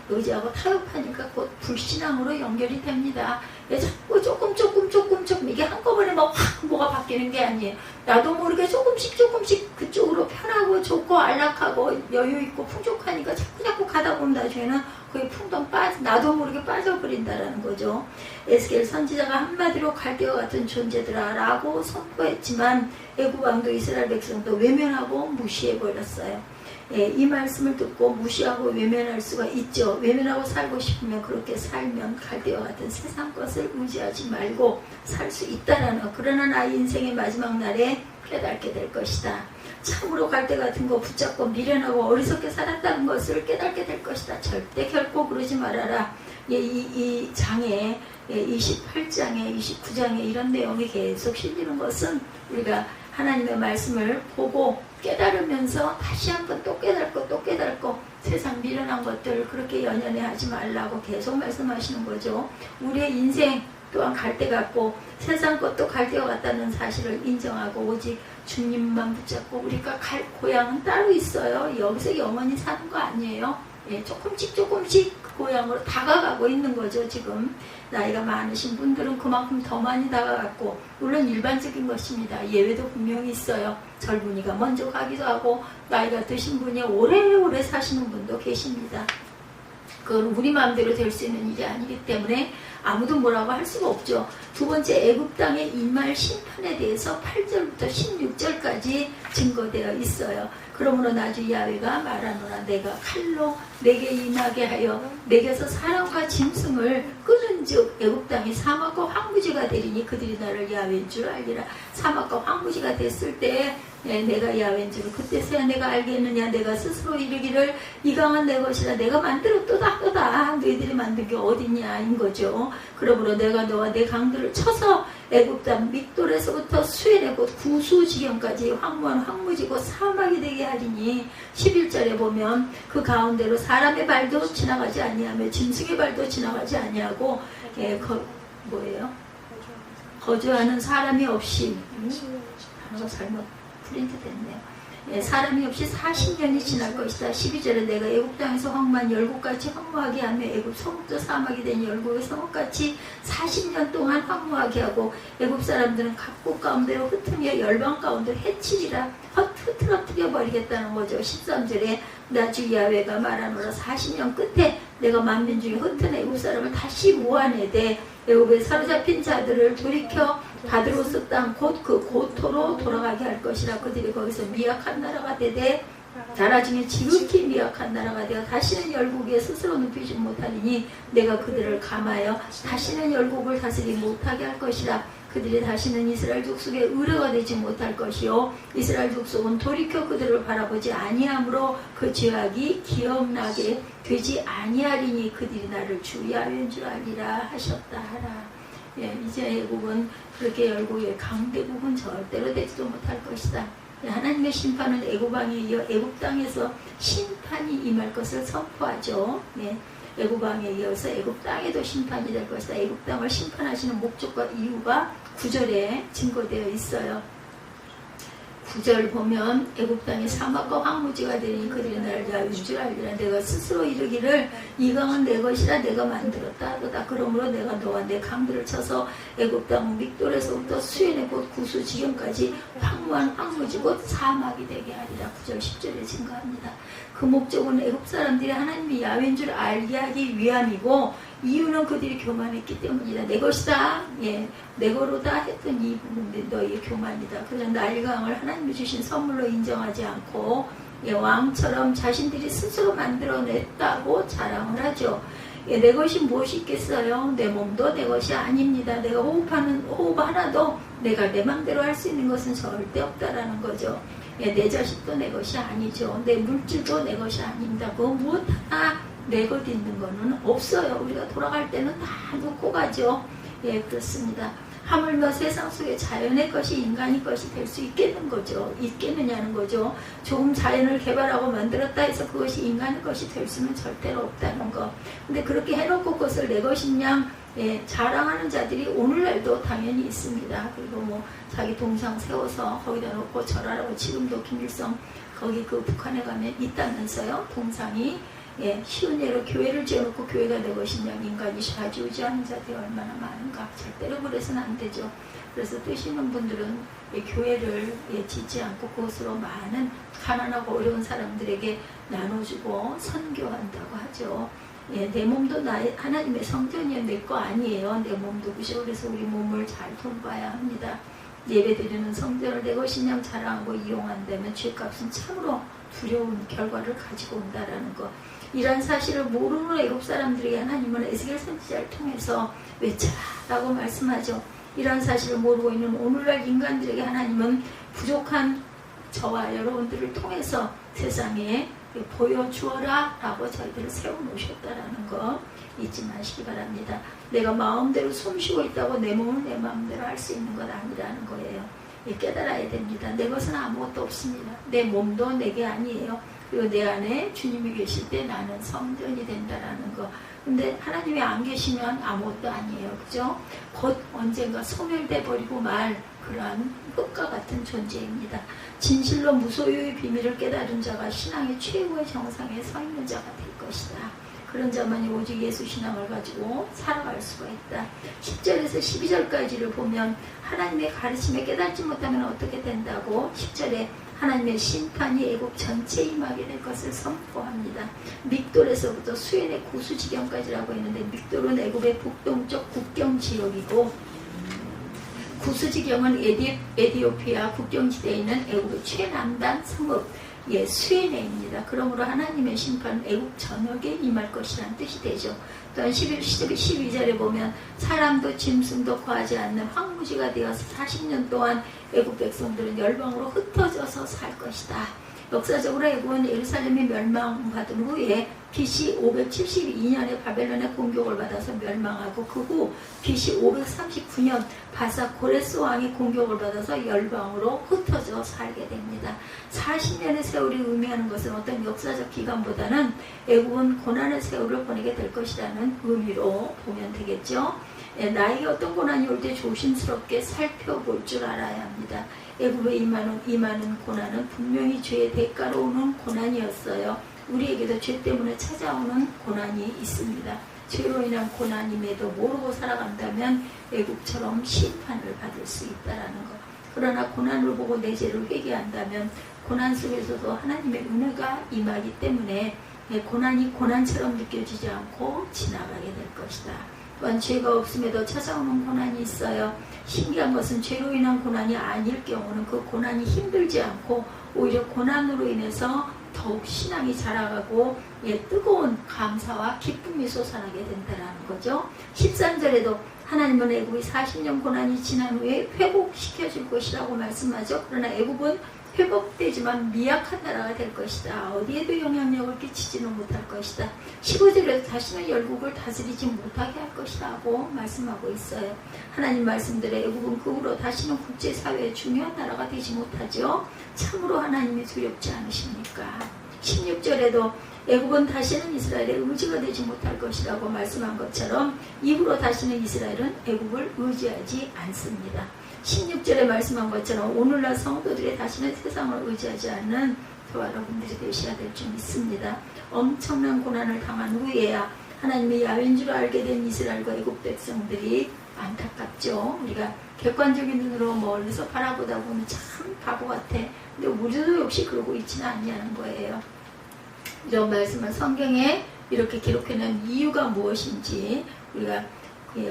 [SPEAKER 1] 의지하고 타협하니까 곧 불신앙으로 연결이 됩니다. 자꾸 조금 이게 한꺼번에 막 확 뭐가 바뀌는 게 아니에요. 나도 모르게 조금씩 그쪽으로 편하고 좋고 안락하고 여유있고 풍족하니까 자꾸 가다 보면 나중에는 거의 풍덩 나도 모르게 빠져버린다라는 거죠. 에스겔 선지자가 한마디로 갈대와 같은 존재들아 라고 선포했지만 애굽왕도 이스라엘 백성도 외면하고 무시해버렸어요. 이 말씀을 듣고 무시하고 외면할 수가 있죠. 외면하고 살고 싶으면 그렇게 살면 갈대와 같은 세상 것을 의지하지 말고 살 수 있다라는 것. 그러나 나의 인생의 마지막 날에 깨닫게 될 것이다. 참으로 갈대 같은 거 붙잡고 미련하고 어리석게 살았다는 것을 깨닫게 될 것이다. 절대 결코 그러지 말아라. 이 장에 28장에 29장에 이런 내용이 계속 실리는 것은 우리가 하나님의 말씀을 보고 깨달으면서 다시 한번 또 깨닫고 세상 미련한 것들 그렇게 연연해 하지 말라고 계속 말씀하시는 거죠. 우리의 인생 또한 갈대 같고 세상 것도 갈대와 같다는 사실을 인정하고 오직 주님만 붙잡고 우리가 갈 고향은 따로 있어요. 여기서 영원히 사는 거 아니에요. 조금씩 그 고향으로 다가가고 있는 거죠. 지금 나이가 많으신 분들은 그만큼 더 많이 다가갔고, 물론 일반적인 것입니다. 예외도 분명히 있어요. 젊은이가 먼저 가기도 하고 나이가 드신 분이 오래오래 사시는 분도 계십니다. 그건 우리 마음대로 될 수 있는 일이 아니기 때문에 아무도 뭐라고 할 수가 없죠. 두 번째, 애굽 땅에 임할 심판에 대해서 8절부터 16절까지 증거되어 있어요. 그러므로 나주 야훼가 말하노라. 내가 칼로 내게 임하게 하여 내게서 사람과 짐승을 끄는즉 애굽 땅이 사막과 황무지가 되리니 그들이 나를 야훼인 줄 알리라. 사막과 황무지가 됐을 때 내가 야훼인 줄 그때서야 내가 알겠느냐. 내가 스스로 이르기를 이 강은 내 것이라. 내가 만들었도다. 너희들이 만든 게 어딨냐 인 거죠. 그러므로 내가 너와 내 강들을 쳐서 애굽 땅 믹돌에서부터 수엔의 곧 구수 지경까지 황무한 황무지고 사막이 되게 하리니 11절에 보면 그 가운데로 사람의 발도 지나가지 아니하며 짐승의 발도 지나가지 아니하고 거주하는 사람이 없이 단어가 잘못 프린트 됐네요. 사람이 없이 40년이 지날 것이다. 12절에 내가 애굽 땅에서 황무한 열국같이 황무하게 하며 애굽 성읍도 사막이 된 열국의 성읍같이 40년 동안 황무하게 하고 애굽 사람들은 각국 가운데로 흩으며 열방 가운데 해치리라. 흐트러뜨려 버리겠다는 거죠. 13절에 나주 야훼가 말하노라. 40년 끝에 내가 만민 중에 흩은 애굽 사람을 다시 모아내되 애굽에 사로잡힌 자들을 돌이켜 바드로스 땅 곧 그 고토로 돌아가게 할 것이라. 그들이 거기서 미약한 나라가 되되 나라 중에 지극히 미약한 나라가 되어 다시는 열국에 스스로 눕히지 못하리니 내가 그들을 감하여 다시는 열국을 다스리지 못하게 할 것이라. 그들이 다시는 이스라엘 족속의 의뢰가 되지 못할 것이요 이스라엘 족속은 돌이켜 그들을 바라보지 아니하므로 그 죄악이 기억나게 되지 아니하리니 그들이 나를 주 야훼인 줄 알리라 하셨다 하라. 이제 애국은 그렇게 열국의 강대국은 절대로 되지도 못할 것이다. 하나님의 심판은 애굽 왕에 이어 애굽 땅에서 심판이 임할 것을 선포하죠. 애굽 왕에 이어서 애굽 땅에도 심판이 될 것이다. 애굽 땅을 심판하시는 목적과 이유가 9절에 증거되어 있어요. 9절 보면 애굽 땅이 사막과 황무지가 되니 그들이 나를 야훼인 줄 알리라. 내가 스스로 이르기를 이 강은 내 것이라. 내가 만들었다 하도다. 그러므로 내가 너와 내 강들을 쳐서 애굽 땅 믹돌에서부터 수엔의 곧 구수 지경까지 황무한 황무지 곧 사막이 되게 하리라. 9절 10절에 증거합니다. 그 목적은 애굽 사람들이 하나님이 야훼인 줄 알게 하기 위함이고 이유는 그들이 교만했기 때문이다. 내 것이다. 내 거로다 했던 이 부분들이 너희의 교만이다. 그냥 나일강을 하나님이 주신 선물로 인정하지 않고 왕처럼 자신들이 스스로 만들어냈다고 자랑을 하죠. 내 것이 무엇이 있겠어요? 내 몸도 내 것이 아닙니다. 내가 호흡하는 호흡 하나도 내가 내 맘대로 할 수 있는 것은 절대 없다라는 거죠. 내 자식도 내 것이 아니죠. 내 물질도 내 것이 아닙니다. 그거 무엇 하나 내 것 있는 거는 없어요. 우리가 돌아갈 때는 다 놓고 가죠. 그렇습니다. 하물며 세상 속에 자연의 것이 인간의 것이 될 수 있겠느냐는 거죠. 조금 자연을 개발하고 만들었다 해서 그것이 인간의 것이 될 수는 절대로 없다는 거. 근데 그렇게 해놓고 그것을 내 것이냐 자랑하는 자들이 오늘날도 당연히 있습니다. 그리고 자기 동상 세워서 거기다 놓고 절하라고 지금도 김일성 거기 그 북한에 가면 있다면서요. 동상이 쉬운 예로 교회를 지어놓고 교회가 내 것이냐. 인간이 좌지우지하는 자들이 얼마나 많은가. 절대로 그래서는 안 되죠. 그래서 뜻 있는 분들은 교회를 짓지 않고 그것으로 많은 가난하고 어려운 사람들에게 나눠주고 선교한다고 하죠. 내 몸도 하나님의 성전이에요. 내 거 아니에요. 내 몸도 그죠. 그래서 우리 몸을 잘 돌봐야 합니다. 예배드리는 성전을 내 것이냐 자랑하고 이용한다면 죄값은 참으로 두려운 결과를 가지고 온다라는 것. 이러한 사실을 모르는 애굽 사람들에게 하나님은 에스겔 선지자를 통해서 외쳐라라고 말씀하죠. 이러한 사실을 모르고 있는 오늘날 인간들에게 하나님은 부족한 저와 여러분들을 통해서 세상에 보여주어라 라고 저희들을 세워놓으셨다라는 거 잊지 마시기 바랍니다. 내가 마음대로 숨쉬고 있다고 내 몸을 내 마음대로 할 수 있는 것 아니라는 거예요. 깨달아야 됩니다. 내 것은 아무것도 없습니다. 내 몸도 내게 아니에요. 그리고 내 안에 주님이 계실 때 나는 성전이 된다라는 거. 근데 하나님이 안 계시면 아무것도 아니에요. 그죠? 곧 언젠가 소멸돼 버리고 말 그러한 흙과 같은 존재입니다. 진실로 무소유의 비밀을 깨달은 자가 신앙의 최고의 정상에 서 있는 자가 될 것이다. 그런 자만이 오직 예수 신앙을 가지고 살아갈 수가 있다. 10절에서 12절까지를 보면 하나님의 가르침에 깨닫지 못하면 어떻게 된다고 10절에 하나님의 심판이 애국 전체에 임하게 될 것을 선포합니다. 믹돌에서부터 수엔의 구스지경까지라고 했는데 믹돌은 애국의 북동쪽 국경 지역이고 구스지경은 에디오피아 국경지대에 있는 애국의 최남단 성읍 수에네입니다. 그러므로 하나님의 심판은 애국 전역에 임할 것이라는 뜻이 되죠. 또한 12절에 보면 사람도 짐승도 거하지 않는 황무지가 되어서 40년 동안 애국 백성들은 열방으로 흩어져서 살 것이다. 역사적으로 애국은 예루살렘이 멸망받은 후에 BC 572년에 바벨론의 공격을 받아서 멸망하고 그 후 BC 539년 바사 고레스 왕의 공격을 받아서 열방으로 흩어져 살게 됩니다. 40년의 세월이 의미하는 것은 어떤 역사적 기간보다는 애국은 고난의 세월을 보내게 될 것이라는 의미로 보면 되겠죠. 나에게 어떤 고난이 올 때 조심스럽게 살펴볼 줄 알아야 합니다. 애굽에 임하는 고난은 분명히 죄의 대가로 오는 고난이었어요. 우리에게도 죄 때문에 찾아오는 고난이 있습니다. 죄로 인한 고난임에도 모르고 살아간다면 애굽처럼 심판을 받을 수 있다는 것. 그러나 고난을 보고 내 죄를 회개한다면 고난 속에서도 하나님의 은혜가 임하기 때문에 고난이 고난처럼 느껴지지 않고 지나가게 될 것이다. 또한 죄가 없음에도 찾아오는 고난이 있어요. 신기한 것은 죄로 인한 고난이 아닐 경우는 그 고난이 힘들지 않고 오히려 고난으로 인해서 더욱 신앙이 자라가고 뜨거운 감사와 기쁨이 솟아나게 된다는 거죠. 13절에도 하나님은 애굽이 40년 고난이 지난 후에 회복시켜줄 것이라고 말씀하죠. 그러나 애굽은 회복되지만 미약한 나라가 될 것이다. 어디에도 영향력을 끼치지는 못할 것이다. 15절에도 다시는 열국을 다스리지 못하게 할 것이다 하고 말씀하고 있어요. 하나님 말씀대로 애국은 그 후로 다시는 국제사회의 중요한 나라가 되지 못하죠. 참으로 하나님이 두렵지 않으십니까? 16절에도 애국은 다시는 이스라엘의 의지가 되지 못할 것이라고 말씀한 것처럼 이후로 다시는 이스라엘은 애국을 의지하지 않습니다. 16절에 말씀한 것처럼 오늘날 성도들이 다시는 세상을 의지하지 않는 저와 여러분들이 되셔야 될 줄 믿습니다. 엄청난 고난을 당한 후에야 하나님의 야훼인 줄 알게 된 이스라엘과 애국 백성들이 안타깝죠. 우리가 객관적인 눈으로 멀리서 바라보다 보면 참 바보 같아. 근데 우리도 역시 그러고 있지는 않냐는 거예요. 이런 말씀을 성경에 이렇게 기록해놓은 이유가 무엇인지 우리가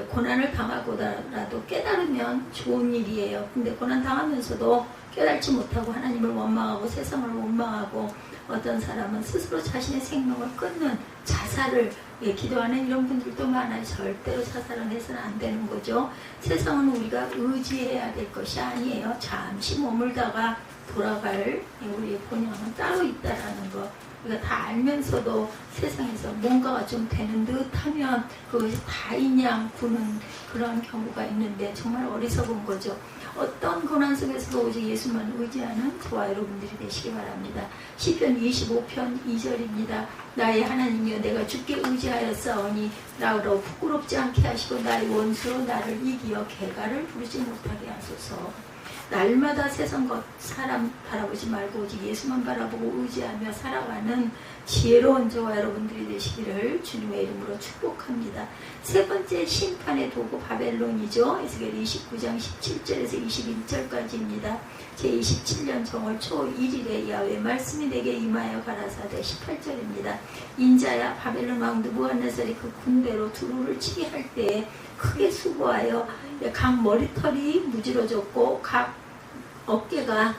[SPEAKER 1] 고난을 당하고라도 깨달으면 좋은 일이에요. 근데 고난 당하면서도 깨달지 못하고 하나님을 원망하고 세상을 원망하고 어떤 사람은 스스로 자신의 생명을 끊는 자살을 기도하는 이런 분들도 많아요. 절대로 자살은 해서는 안 되는 거죠. 세상은 우리가 의지해야 될 것이 아니에요. 잠시 머물다가 돌아갈 우리의 본향은 따로 있다라는 거. 우리가 다 알면서도 세상에서 뭔가가 좀 되는 듯 하면 그것이 다인양 구는 그런 경우가 있는데 정말 어리석은 거죠. 어떤 고난 속에서도 오직 예수만 의지하는 저와 여러분들이 되시기 바랍니다. 시편 25편 2절입니다. 나의 하나님이여 내가 주께 의지하였사오니 나로 부끄럽지 않게 하시고 나의 원수로 나를 이기어 개가를 부르지 못하게 하소서. 날마다 세상 것 사람 바라보지 말고 오직 예수만 바라보고 의지하며 살아가는 지혜로운 저와 여러분들이 되시기를 주님의 이름으로 축복합니다. 세 번째 심판의 도구 바벨론이죠. 에스겔 29장 17절에서 21절까지입니다. 제27년 정월 초 1일에 야훼 말씀이 내게 임하여 가라사대 18절입니다. 인자야 바벨론 왕 느부갓네살이 그 군대로 두루를 치게 할 때에 크게 수고하여 각 머리털이 무지러졌고 각 어깨가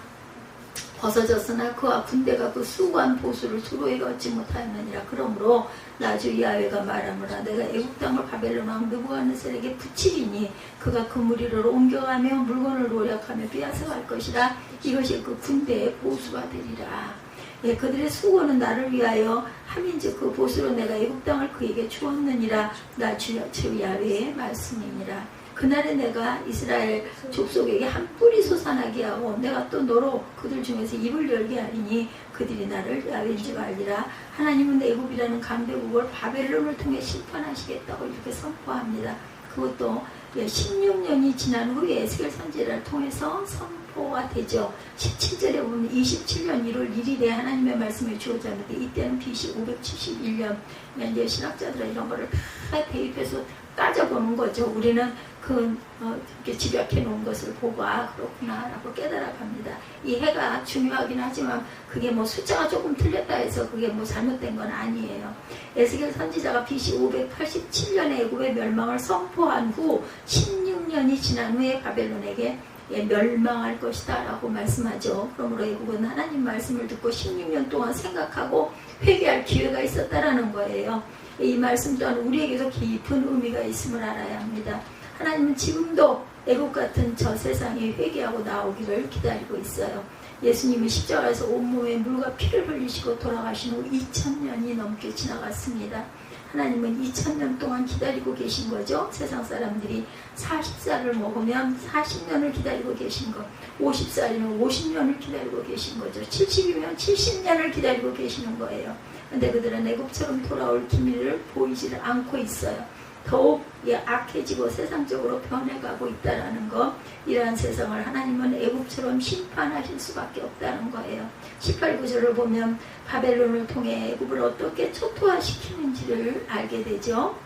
[SPEAKER 1] 벗어졌으나 그와 군대가 그 수고한 보수를 두루에 얻지 못하였느니라. 그러므로 나주 야훼가 말하노라 내가 애국 땅을 바벨론 왕 느부갓네살에게 붙이리니 그가 그 무리로 옮겨가며 물건을 노력하며 빼앗아갈 것이라. 이것이 그 군대의 보수가 되리라. 그들의 수고는 나를 위하여 함인즉 그 보수로 내가 애국 땅을 그에게 주었느니라. 나 주 야훼의 말씀이니라. 그날에 내가 이스라엘 족속에게 한 뿔이 솟아나게 하고 내가 또 너로 그들 중에서 입을 열게 하리니 그들이 나를 야훼인 줄 알리라. 하나님은 애굽이라는 강대국을 바벨론을 통해 심판하시겠다고 이렇게 선포합니다. 그것도 16년이 지난 후에 에스겔 선지자를 통해서 선포가 되죠. 17절에 보면 27년 1월 1일에 하나님의 말씀이 주어졌는데 이때는 BC 571년. 이제 신학자들은 이런 거를 다 대입해서 따져보는 거죠. 우리는 이렇게 집약해 놓은 것을 보고 그렇구나 라고 깨달아갑니다. 이 해가 중요하긴 하지만 그게 뭐 숫자가 조금 틀렸다 해서 그게 뭐 잘못된 건 아니에요. 에스겔 선지자가 BC 587년에 애굽의 멸망을 선포한 후 16년이 지난 후에 바벨론에게 멸망할 것이다 라고 말씀하죠. 그러므로 애굽은 하나님 말씀을 듣고 16년 동안 생각하고 회개할 기회가 있었다라는 거예요. 이 말씀 또한 우리에게도 깊은 의미가 있음을 알아야 합니다. 하나님은 지금도 애국 같은 저 세상에 회개하고 나오기를 기다리고 있어요. 예수님은 십자가에서 온몸에 물과 피를 흘리시고 돌아가신 후 2000년이 넘게 지나갔습니다. 하나님은 2000년 동안 기다리고 계신 거죠. 세상 사람들이 40살을 먹으면 40년을 기다리고 계신 것, 50살이면 50년을 기다리고 계신 거죠. 70이면 70년을 기다리고 계시는 거예요. 근데 그들은 애굽처럼 돌아올 기미를 보이지를 않고 있어요. 더욱 악해지고 세상적으로 변해가고 있다는 것, 이러한 세상을 하나님은 애굽처럼 심판하실 수밖에 없다는 거예요. 18, 9절을 보면 바벨론을 통해 애굽을 어떻게 초토화시키는지를 알게 되죠.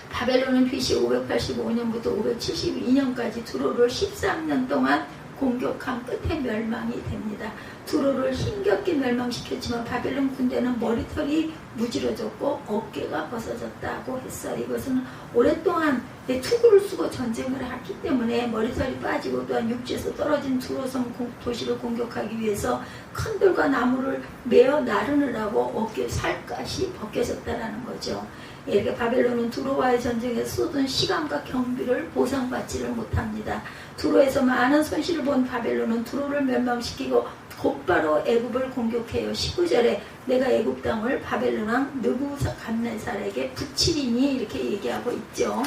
[SPEAKER 1] 바벨론은 BC 585년부터 572년까지 두로를 13년 동안 공격한 끝에 멸망이 됩니다. 두로를 힘겹게 멸망시켰지만 바벨론 군대는 머리털이 무지러졌고 어깨가 벗어졌다고 했어요. 이것은 오랫동안 투구를 쓰고 전쟁을 했기 때문에 머리털이 빠지고 또한 육지에서 떨어진 두로성 도시를 공격하기 위해서 큰 돌과 나무를 메어 나르느라고 어깨 살갗이 벗겨졌다는 거죠. 이렇게 바벨론은 두로와의 전쟁에서 쏟은 시간과 경비를 보상받지를 못합니다. 두로에서 많은 손실을 본 바벨론은 두로를 멸망시키고 곧바로 애굽을 공격해요. 19절에 내가 애굽 땅을 바벨론 왕 느부갓네살에게 붙이리니 이렇게 얘기하고 있죠.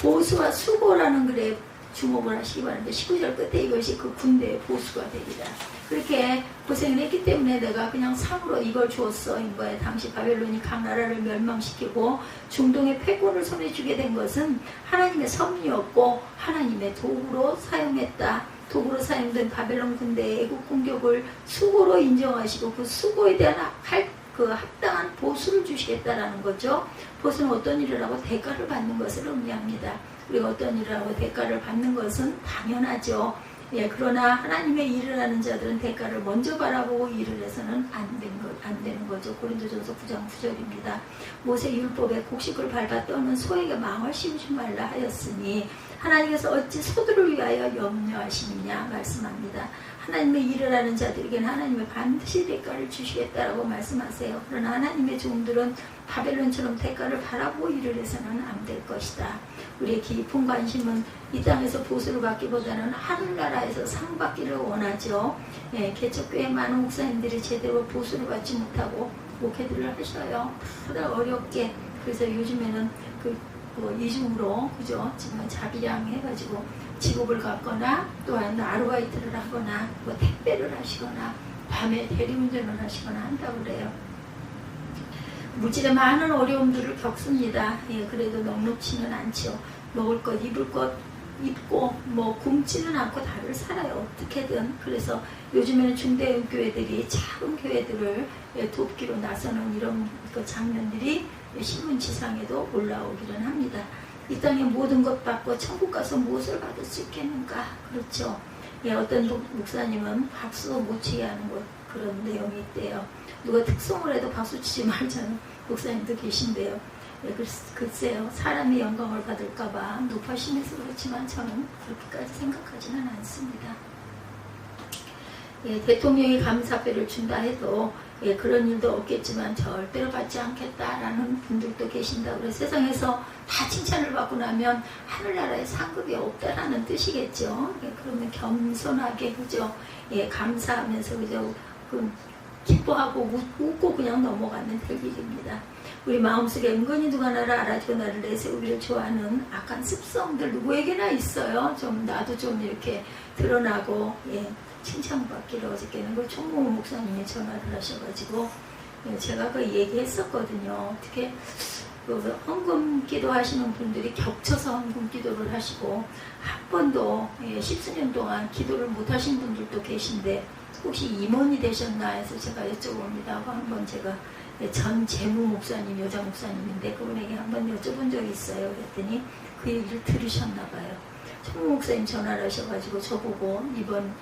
[SPEAKER 1] 보수와 수고라는 글에 주목을 하시기 바랍니다. 19절 끝에 이것이 그 군대의 보수가 되리라. 그렇게 고생을 했기 때문에 내가 그냥 상으로 이걸 주었어. 인 거예요. 당시 바벨론이 각 나라를 멸망시키고 중동의 패권을 손에 쥐게 된 것은 하나님의 섭리였고 하나님의 도구로 사용했다. 도구로 사용된 바벨론 군대의 애국 공격을 수고로 인정하시고 그 수고에 대한 합당한 보수를 주시겠다라는 거죠. 보수는 어떤 일을 하고 대가를 받는 것을 의미합니다. 우리가 어떤 일을 하고 대가를 받는 것은 당연하죠. 그러나 하나님의 일을 하는 자들은 대가를 먼저 바라보고 일을 해서는 안 되는 거죠. 고린도전서 9장 9절입니다. 모세 율법에 곡식을 밟아 떠는 소에게 망을 씌우지 말라 하였으니 하나님께서 어찌 소들을 위하여 염려하시느냐 말씀합니다. 하나님의 일을 하는 자들에게는 하나님의 반드시 대가를 주시겠다라고 말씀하세요. 그러나 하나님의 종들은 바벨론처럼 대가를 바라보고 일을 해서는 안 될 것이다. 우리의 깊은 관심은 이 땅에서 보수를 받기보다는 하늘나라에서 상 받기를 원하죠. 개척교회 많은 목사님들이 제대로 보수를 받지 못하고 목회들을 하셔요. 보다 어렵게. 그래서 요즘에는 이중으로 그죠? 지금 자비량 해가지고 직업을 갖거나 또한 아르바이트를 하거나 뭐 택배를 하시거나 밤에 대리운전을 하시거나 한다고 그래요. 물질에 많은 어려움들을 겪습니다. 그래도 넉넉지는 않죠. 먹을 것, 입을 것 입고 뭐 굶지는 않고 다들 살아요. 어떻게든. 그래서 요즘에는 중대형 교회들이 작은 교회들을 돕기로 나서는 이런 장면들이 신문지상에도 올라오기는 합니다. 이 땅에 모든 것 받고 천국 가서 무엇을 받을 수 있겠는가? 그렇죠. 어떤 목사님은 박수 못 치게 하는 그런 내용이 있대요. 누가 특송을 해도 박수 치지 말자는 목사님도 계신데요. 글쎄요. 사람의 영광을 받을까봐 높아심에서 그렇지만 저는 그렇게까지 생각하지는 않습니다. 대통령이 감사패를 준다 해도 그런 일도 없겠지만 절대로 받지 않겠다라는 분들도 계신다고 그래서 세상에서 다 칭찬을 받고 나면 하늘나라에 상급이 없다라는 뜻이겠죠. 그러면 겸손하게 그죠? 감사하면서 그죠? 기뻐하고 웃고 그냥 넘어가면 될 일입니다. 우리 마음속에 은근히 누가 나를 알아주고 나를 내세우기를 좋아하는 악한 습성들 누구에게나 있어요. 좀 나도 좀 이렇게 드러나고 칭찬받기를 어저께는 그 총무 목사님이 전화를 하셔가지고 제가 그 얘기했었거든요. 어떻게 그 헌금 기도하시는 분들이 겹쳐서 헌금 기도를 하시고 한 번도 십수년 동안 기도를 못 하신 분들도 계신데 혹시 임원이 되셨나 해서 제가 여쭤봅니다. 한번 제가 전 재무 목사님, 여자 목사님인데 그분에게 한번 여쭤본 적이 있어요. 그랬더니 그 얘기를 들으셨나 봐요. 총무 목사님 전화를 하셔가지고 저보고 이번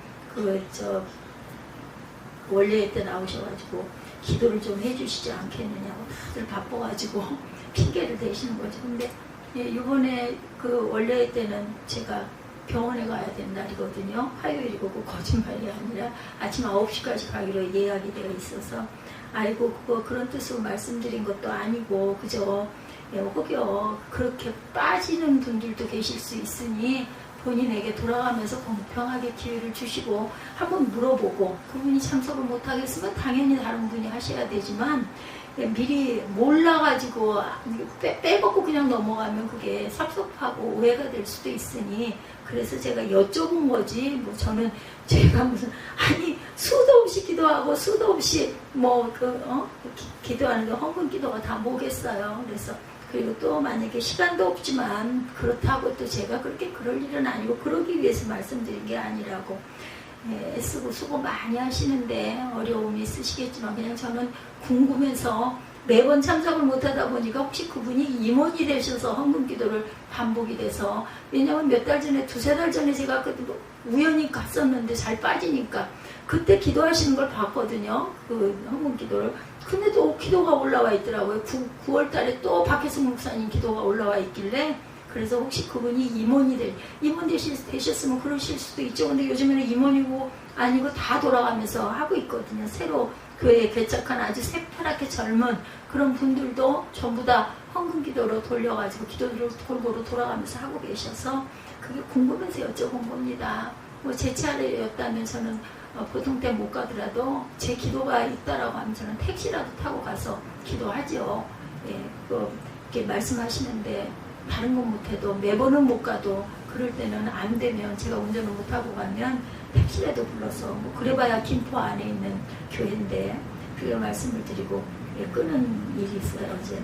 [SPEAKER 1] 원래 때 나오셔가지고 기도를 좀 해주시지 않겠느냐고 다들 바빠가지고 핑계를 대시는 거죠. 근데 이번에 그 원래 때는 제가 병원에 가야 되는 날이거든요. 화요일이고 그 거짓말이 아니라 아침 9시까지 가기로 예약이 되어 있어서 아이고 그런 뜻으로 말씀드린 것도 아니고 그저 혹여 그렇게 빠지는 분들도 계실 수 있으니 본인에게 돌아가면서 공평하게 기회를 주시고 한번 물어보고 그분이 참석을 못하겠으면 당연히 다른 분이 하셔야 되지만 미리 몰라가지고 빼먹고 그냥 넘어가면 그게 섭섭하고 오해가 될 수도 있으니 그래서 제가 여쭤본 거지 뭐 저는 제가 무슨 아니 수도 없이 기도하고 수도 없이 기도하는데 헌금 기도가 다 뭐겠어요. 그래서 그리고 또 만약에 시간도 없지만 그렇다고 또 제가 그렇게 그럴 일은 아니고 그러기 위해서 말씀드린 게 아니라고 애쓰고 수고 많이 하시는데 어려움이 있으시겠지만 그냥 저는 궁금해서 매번 참석을 못하다 보니까 혹시 그분이 임원이 되셔서 헌금 기도를 반복이 돼서 왜냐면 몇 달 전에 두세 달 전에 제가 우연히 갔었는데 잘 빠지니까 그때 기도하시는 걸 봤거든요. 그 헌금 기도를. 근데 또 기도가 올라와 있더라고요. 9월 달에 또 박혜승 목사님 기도가 올라와 있길래 그래서 혹시 그분이 임원 되셨으면 그러실 수도 있죠. 근데 요즘에는 임원이고 아니고 다 돌아가면서 하고 있거든요. 새로 교회에 개척한 아주 새파랗게 젊은 그런 분들도 전부 다 헌금 기도로 돌려가지고 기도를 골고루 돌아가면서 하고 계셔서 그게 궁금해서 여쭤본 겁니다. 뭐 제 차례였다면 저는 보통 때 못 가더라도 제 기도가 있다라고 하면 저는 택시라도 타고 가서 기도하죠. 이렇게 말씀하시는데 다른 건 못해도 매번은 못 가도 그럴 때는 안 되면 제가 운전을 못하고 가면 택시라도 불러서 뭐 그래봐야 김포 안에 있는 교회인데 그게 말씀을 드리고 끄는 일이 있어요. 어제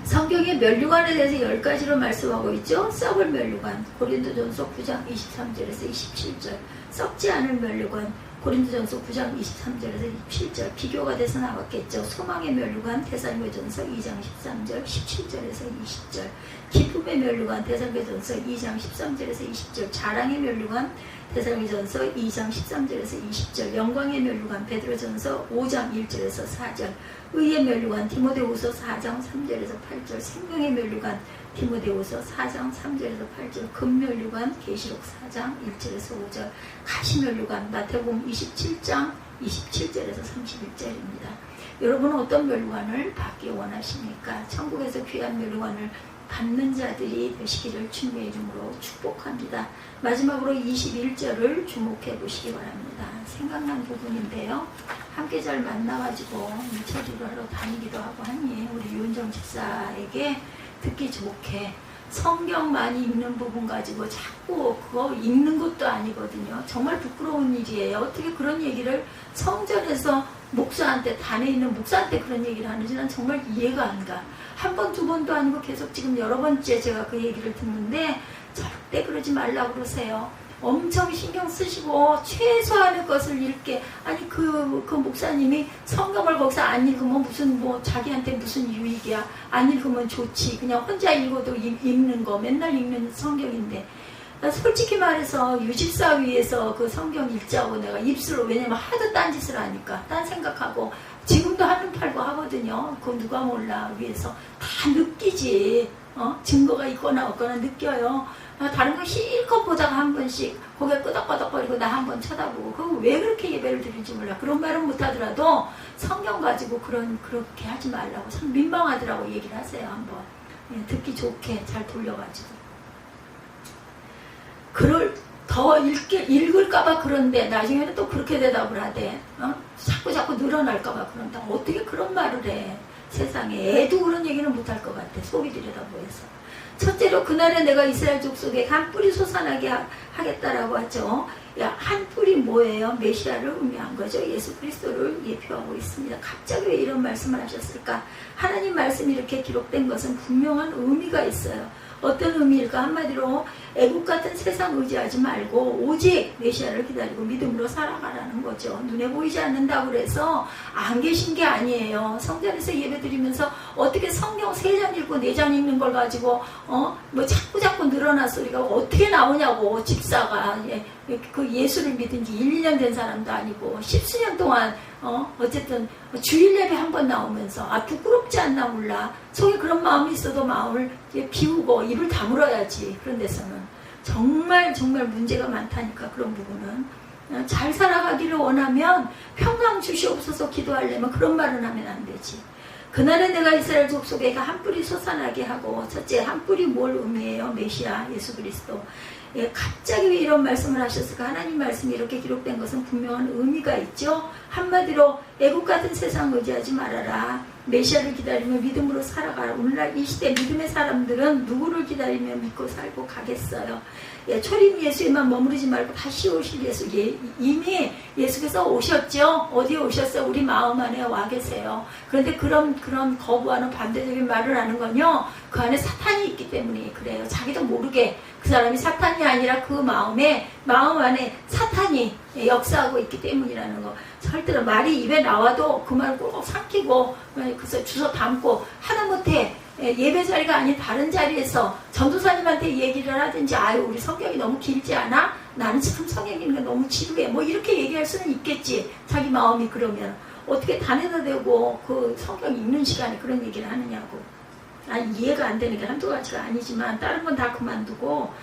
[SPEAKER 1] 성경의 면류관에 대해서 10가지로 말씀하고 있죠. 썩을 면류관 고린도전서 9장 23절에서 27절 썩지 않을 면류관 고린도전서 9장 23절에서 27절 비교가 돼서 나왔겠죠. 소망의 면류관 데살로니가전서 2장 13절 17절에서 20절 기쁨의 면류관 데살로니가전서 2장 13절에서 20절 자랑의 면류관 데살로니가전서 2장 13절에서 20절 영광의 면류관 베드로전서 5장 1절에서 4절 의의 면류관 디모데후서 4장 3절에서 8절 생명의 면류관 디모데후서 4장 3절에서 8절 금면류관 계시록 4장 1절에서 5절 가시면류관 마태복음 27장 27절에서 31절입니다. 여러분은 어떤 면류관을 받기 원하십니까? 천국에서 귀한 면류관을 받는 자들이 되시기를 주님의 이름으로 축복합니다. 마지막으로 21절을 주목해 보시기 바랍니다. 생각난 부분인데요. 함께 잘 만나가지고 처리를 하러 다니기도 하고 하니 우리 유은정 집사에게 듣기 좋게 성경 많이 읽는 부분 가지고 자꾸 그거 읽는 것도 아니거든요. 정말 부끄러운 일이에요. 어떻게 그런 얘기를 성전에서 목사한테 단에 있는 목사한테 그런 얘기를 하는지 난 정말 이해가 안 가. 한 번, 두 번도 아니고 계속 지금 여러 번째 제가 그 얘기를 듣는데 절대 그러지 말라고 그러세요. 엄청 신경 쓰시고 최소한의 것을 읽게 아니 그 목사님이 성경을 거기서 안 읽으면 무슨 뭐 자기한테 무슨 유익이야. 안 읽으면 좋지. 그냥 혼자 읽어도 읽는 거 맨날 읽는 성경인데 나 솔직히 말해서 유집사 위에서 그 성경 읽자고 내가 입술로 왜냐면 하도 딴짓을 하니까 딴 생각하고 지금도 한눈 팔고 하거든요. 그거 누가 몰라 위에서 다 느끼지. 증거가 있거나 없거나 느껴요. 다른 거 실컷 보다가 한 번씩 고개 끄덕끄덕거리고 나 한 번 쳐다보고 그거 왜 그렇게 예배를 드릴지 몰라. 그런 말은 못하더라도 성경 가지고 그렇게 하지 말라고 참 민망하더라고 얘기를 하세요. 한번 듣기 좋게 잘 돌려가지고 글을 더 읽을까봐 그런데 나중에는 또 그렇게 대답을 하대. 자꾸 늘어날까봐 그런다. 어떻게 그런 말을 해. 세상에 애도 그런 얘기는 못할 것 같아. 속이 들여다보여서. 첫째로 그날에 내가 이스라엘 족속에 한 뿌리 솟아나게 하겠다라고 하죠. 한 뿔이 뭐예요? 메시아를 의미한 거죠. 예수 그리스도를 예표하고 있습니다. 갑자기 왜 이런 말씀을 하셨을까? 하나님 말씀이 이렇게 기록된 것은 분명한 의미가 있어요. 어떤 의미일까? 한마디로 애국 같은 세상 의지하지 말고 오직 메시아를 기다리고 믿음으로 살아가라는 거죠. 눈에 보이지 않는다고 그래서 안 계신 게 아니에요. 성전에서 예배드리면서 어떻게 성경 3장 읽고 4장 읽는 걸 가지고 뭐 자꾸 늘어난 소리가 어떻게 나오냐고. 집사가 그 예수를 믿은 지 1, 2년 된 사람도 아니고 10수년 동안 어쨌든 주일 예배 한 번 나오면서 부끄럽지 않나 몰라. 속에 그런 마음이 있어도 마음을 비우고 입을 다물어야지. 그런 데서는 정말 문제가 많다니까. 그런 부분은 잘 살아가기를 원하면 평강 주시옵소서 기도하려면 그런 말은 하면 안 되지. 그날에 내가 이스라엘 족속에게 한 뿔이 솟아나게 하고. 첫째, 한 뿔이 뭘 의미해요? 메시아 예수 그리스도. 갑자기 왜 이런 말씀을 하셨을까? 하나님 말씀이 이렇게 기록된 것은 분명한 의미가 있죠. 한마디로 애국 같은 세상 의지하지 말아라. 메시아를 기다리며 믿음으로 살아가라. 오늘날 이 시대 믿음의 사람들은 누구를 기다리며 믿고 살고 가겠어요? 초림 예수에만 머무르지 말고 다시 오실 예수. 이미 예수께서 오셨죠. 어디에 오셨어요? 우리 마음 안에 와 계세요. 그런데 그런 거부하는 반대적인 말을 하는 건요, 그 안에 사탄이 있기 때문에 그래요. 자기도 모르게 그 사람이 사탄이 아니라 그 마음 안에 사탄이 역사하고 있기 때문이라는 거. 절대로 말이 입에 나와도 그 말을 꼭 삼키고 그래서 주워 담고 하다못해 예배 자리가 아닌 다른 자리에서 전도사님한테 얘기를 하든지, 아유 우리 성경이 너무 길지 않아? 나는 참 성경 읽는 게 너무 지루해. 뭐 이렇게 얘기할 수는 있겠지. 자기 마음이 그러면 어떻게 단에다 대고 그 성경 읽는 시간에 그런 얘기를 하느냐고. 이해가 안 되는 게 한두 가지가 아니지만 다른 건 다 그만두고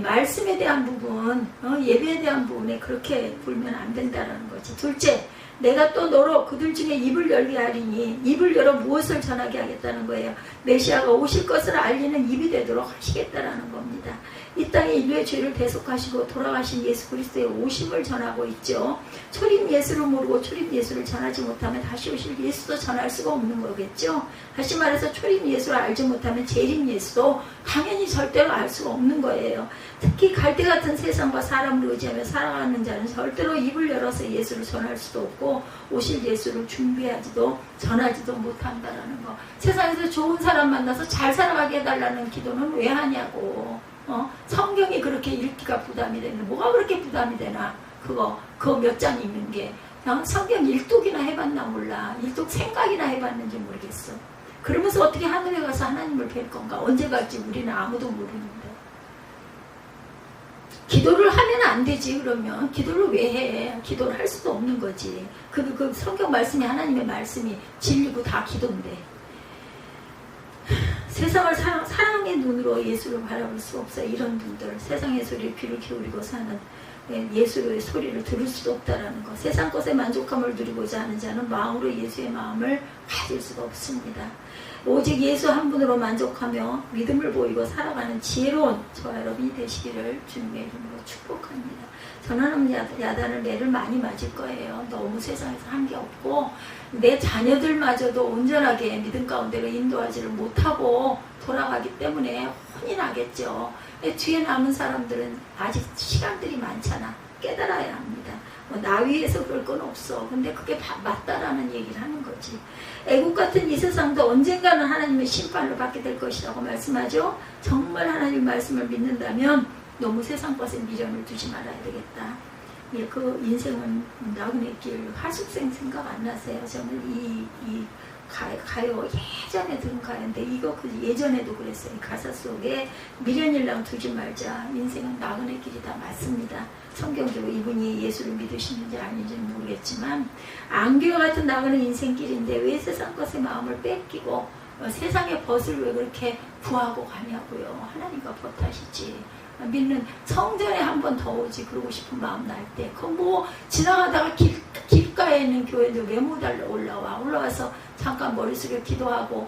[SPEAKER 1] 말씀에 대한 부분, 예배에 대한 부분에 그렇게 불면 안 된다는 거지. 둘째, 내가 또 너로 그들 중에 입을 열게 하리니. 입을 열어 무엇을 전하게 하겠다는 거예요? 메시아가 오실 것을 알리는 입이 되도록 하시겠다라는 겁니다. 이 땅에 인류의 죄를 대속하시고 돌아가신 예수 그리스도의 오심을 전하고 있죠. 초림 예수를 모르고 초림 예수를 전하지 못하면 다시 오실 예수도 전할 수가 없는 거겠죠. 다시 말해서 초림 예수를 알지 못하면 재림 예수도 당연히 절대로 알 수가 없는 거예요. 특히 갈대 같은 세상과 사람을 의지하며 살아가는 자는 절대로 입을 열어서 예수를 전할 수도 없고 오실 예수를 준비하지도 전하지도 못한다라는 거. 세상에서 좋은 사람 만나서 잘 살아가게 해달라는 기도는 왜 하냐고. 성경이 그렇게 읽기가 부담이 되는데 뭐가 그렇게 부담이 되나? 그거 몇 장 읽는 게. 성경 일독이나 해봤나 몰라. 일독 생각이나 해봤는지 모르겠어. 그러면서 어떻게 하늘에 가서 하나님을 뵐 건가? 언제 갈지 우리는 아무도 모르는데. 기도를 하면 안 되지. 그러면 기도를 왜 해? 기도를 할 수도 없는 거지. 그 성경 말씀이 하나님의 말씀이 진리고 다 기도인데. 세상을 사랑의 눈으로 예수를 바라볼 수 없어요. 이런 분들 세상의 소리에 귀를 기울이고 사는 예수의 소리를 들을 수도 없다라는 거. 세상 것에 만족함을 누리고자 하는 자는 마음으로 예수의 마음을 가질 수가 없습니다. 오직 예수 한 분으로 만족하며 믿음을 보이고 살아가는 지혜로운 저와 여러분이 되시기를 주님의 이름으로 축복합니다. 저는 야단을 매를 많이 맞을 거예요. 너무 세상에서 한 게 없고 내 자녀들마저도 온전하게 믿음 가운데로 인도하지를 못하고 돌아가기 때문에 혼이 나겠죠. 뒤에 남은 사람들은 아직 시간들이 많잖아. 깨달아야 합니다. 나 위해서 그럴 건 없어. 근데 그게 맞다라는 얘기를 하는 거지. 애국 같은 이 세상도 언젠가는 하나님의 심판을 받게 될 것이라고 말씀하죠. 정말 하나님 말씀을 믿는다면 너무 세상 것에 미련을 두지 말아야 되겠다. 그 인생은 나그네 길 하숙생 생각 안 나세요? 저는 이 가요 예전에 들은 가요인데 이거 그 예전에도 그랬어요. 이 가사 속에 미련일랑 두지 말자. 인생은 나그네 길이다. 맞습니다. 성경적으로 이분이 예수를 믿으시는지 아닌지는 모르겠지만 안개와 같은 나그네 인생길인데 왜 세상 것에 마음을 뺏기고 세상의 벗을 왜 그렇게 구하고 가냐고요. 하나님과 벗하시지. 믿는 성전에 한 번 더 오지 그러고 싶은 마음 날 때 그건 뭐 지나가다가 길가에 있는 교회인데 왜 못 올라와서 잠깐 머리 숙여 기도하고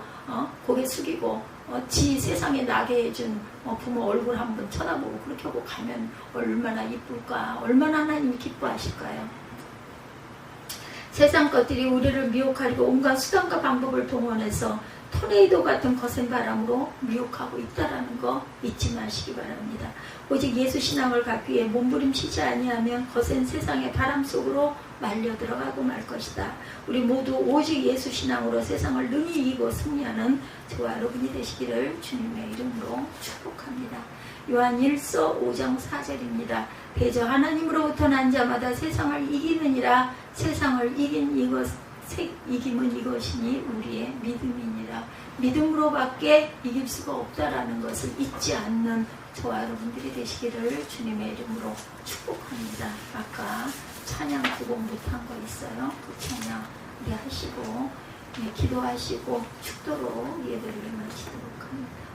[SPEAKER 1] 고개 숙이고 지 세상에 나게 해준 부모 얼굴 한번 쳐다보고 그렇게 하고 가면 얼마나 이쁠까. 얼마나 하나님이 기뻐하실까요. 세상 것들이 우리를 미혹하려고 온갖 수단과 방법을 동원해서 토네이도 같은 거센 바람으로 미혹하고 있다라는 거 잊지 마시기 바랍니다. 오직 예수 신앙을 갖기 위해 몸부림치지 아니하면 거센 세상의 바람 속으로 말려 들어가고 말 것이다. 우리 모두 오직 예수 신앙으로 세상을 능히 이기고 승리하는 저와 여러분이 되시기를 주님의 이름으로 축복합니다. 요한 1서 5장 4절입니다. 대저 하나님으로부터 난 자마다 세상을 이기느니라. 세상을 이김은 이것이니 우리의 믿음이니라. 믿음으로밖에 이길 수가 없다라는 것을 잊지 않는 저와 여러분들이 되시기를 주님의 이름으로 축복합니다. 아까 찬양 두곡 못한 거 있어요. 그 찬양 우리 하시고 기도하시고 축도로 예배를 마치도록 합니다.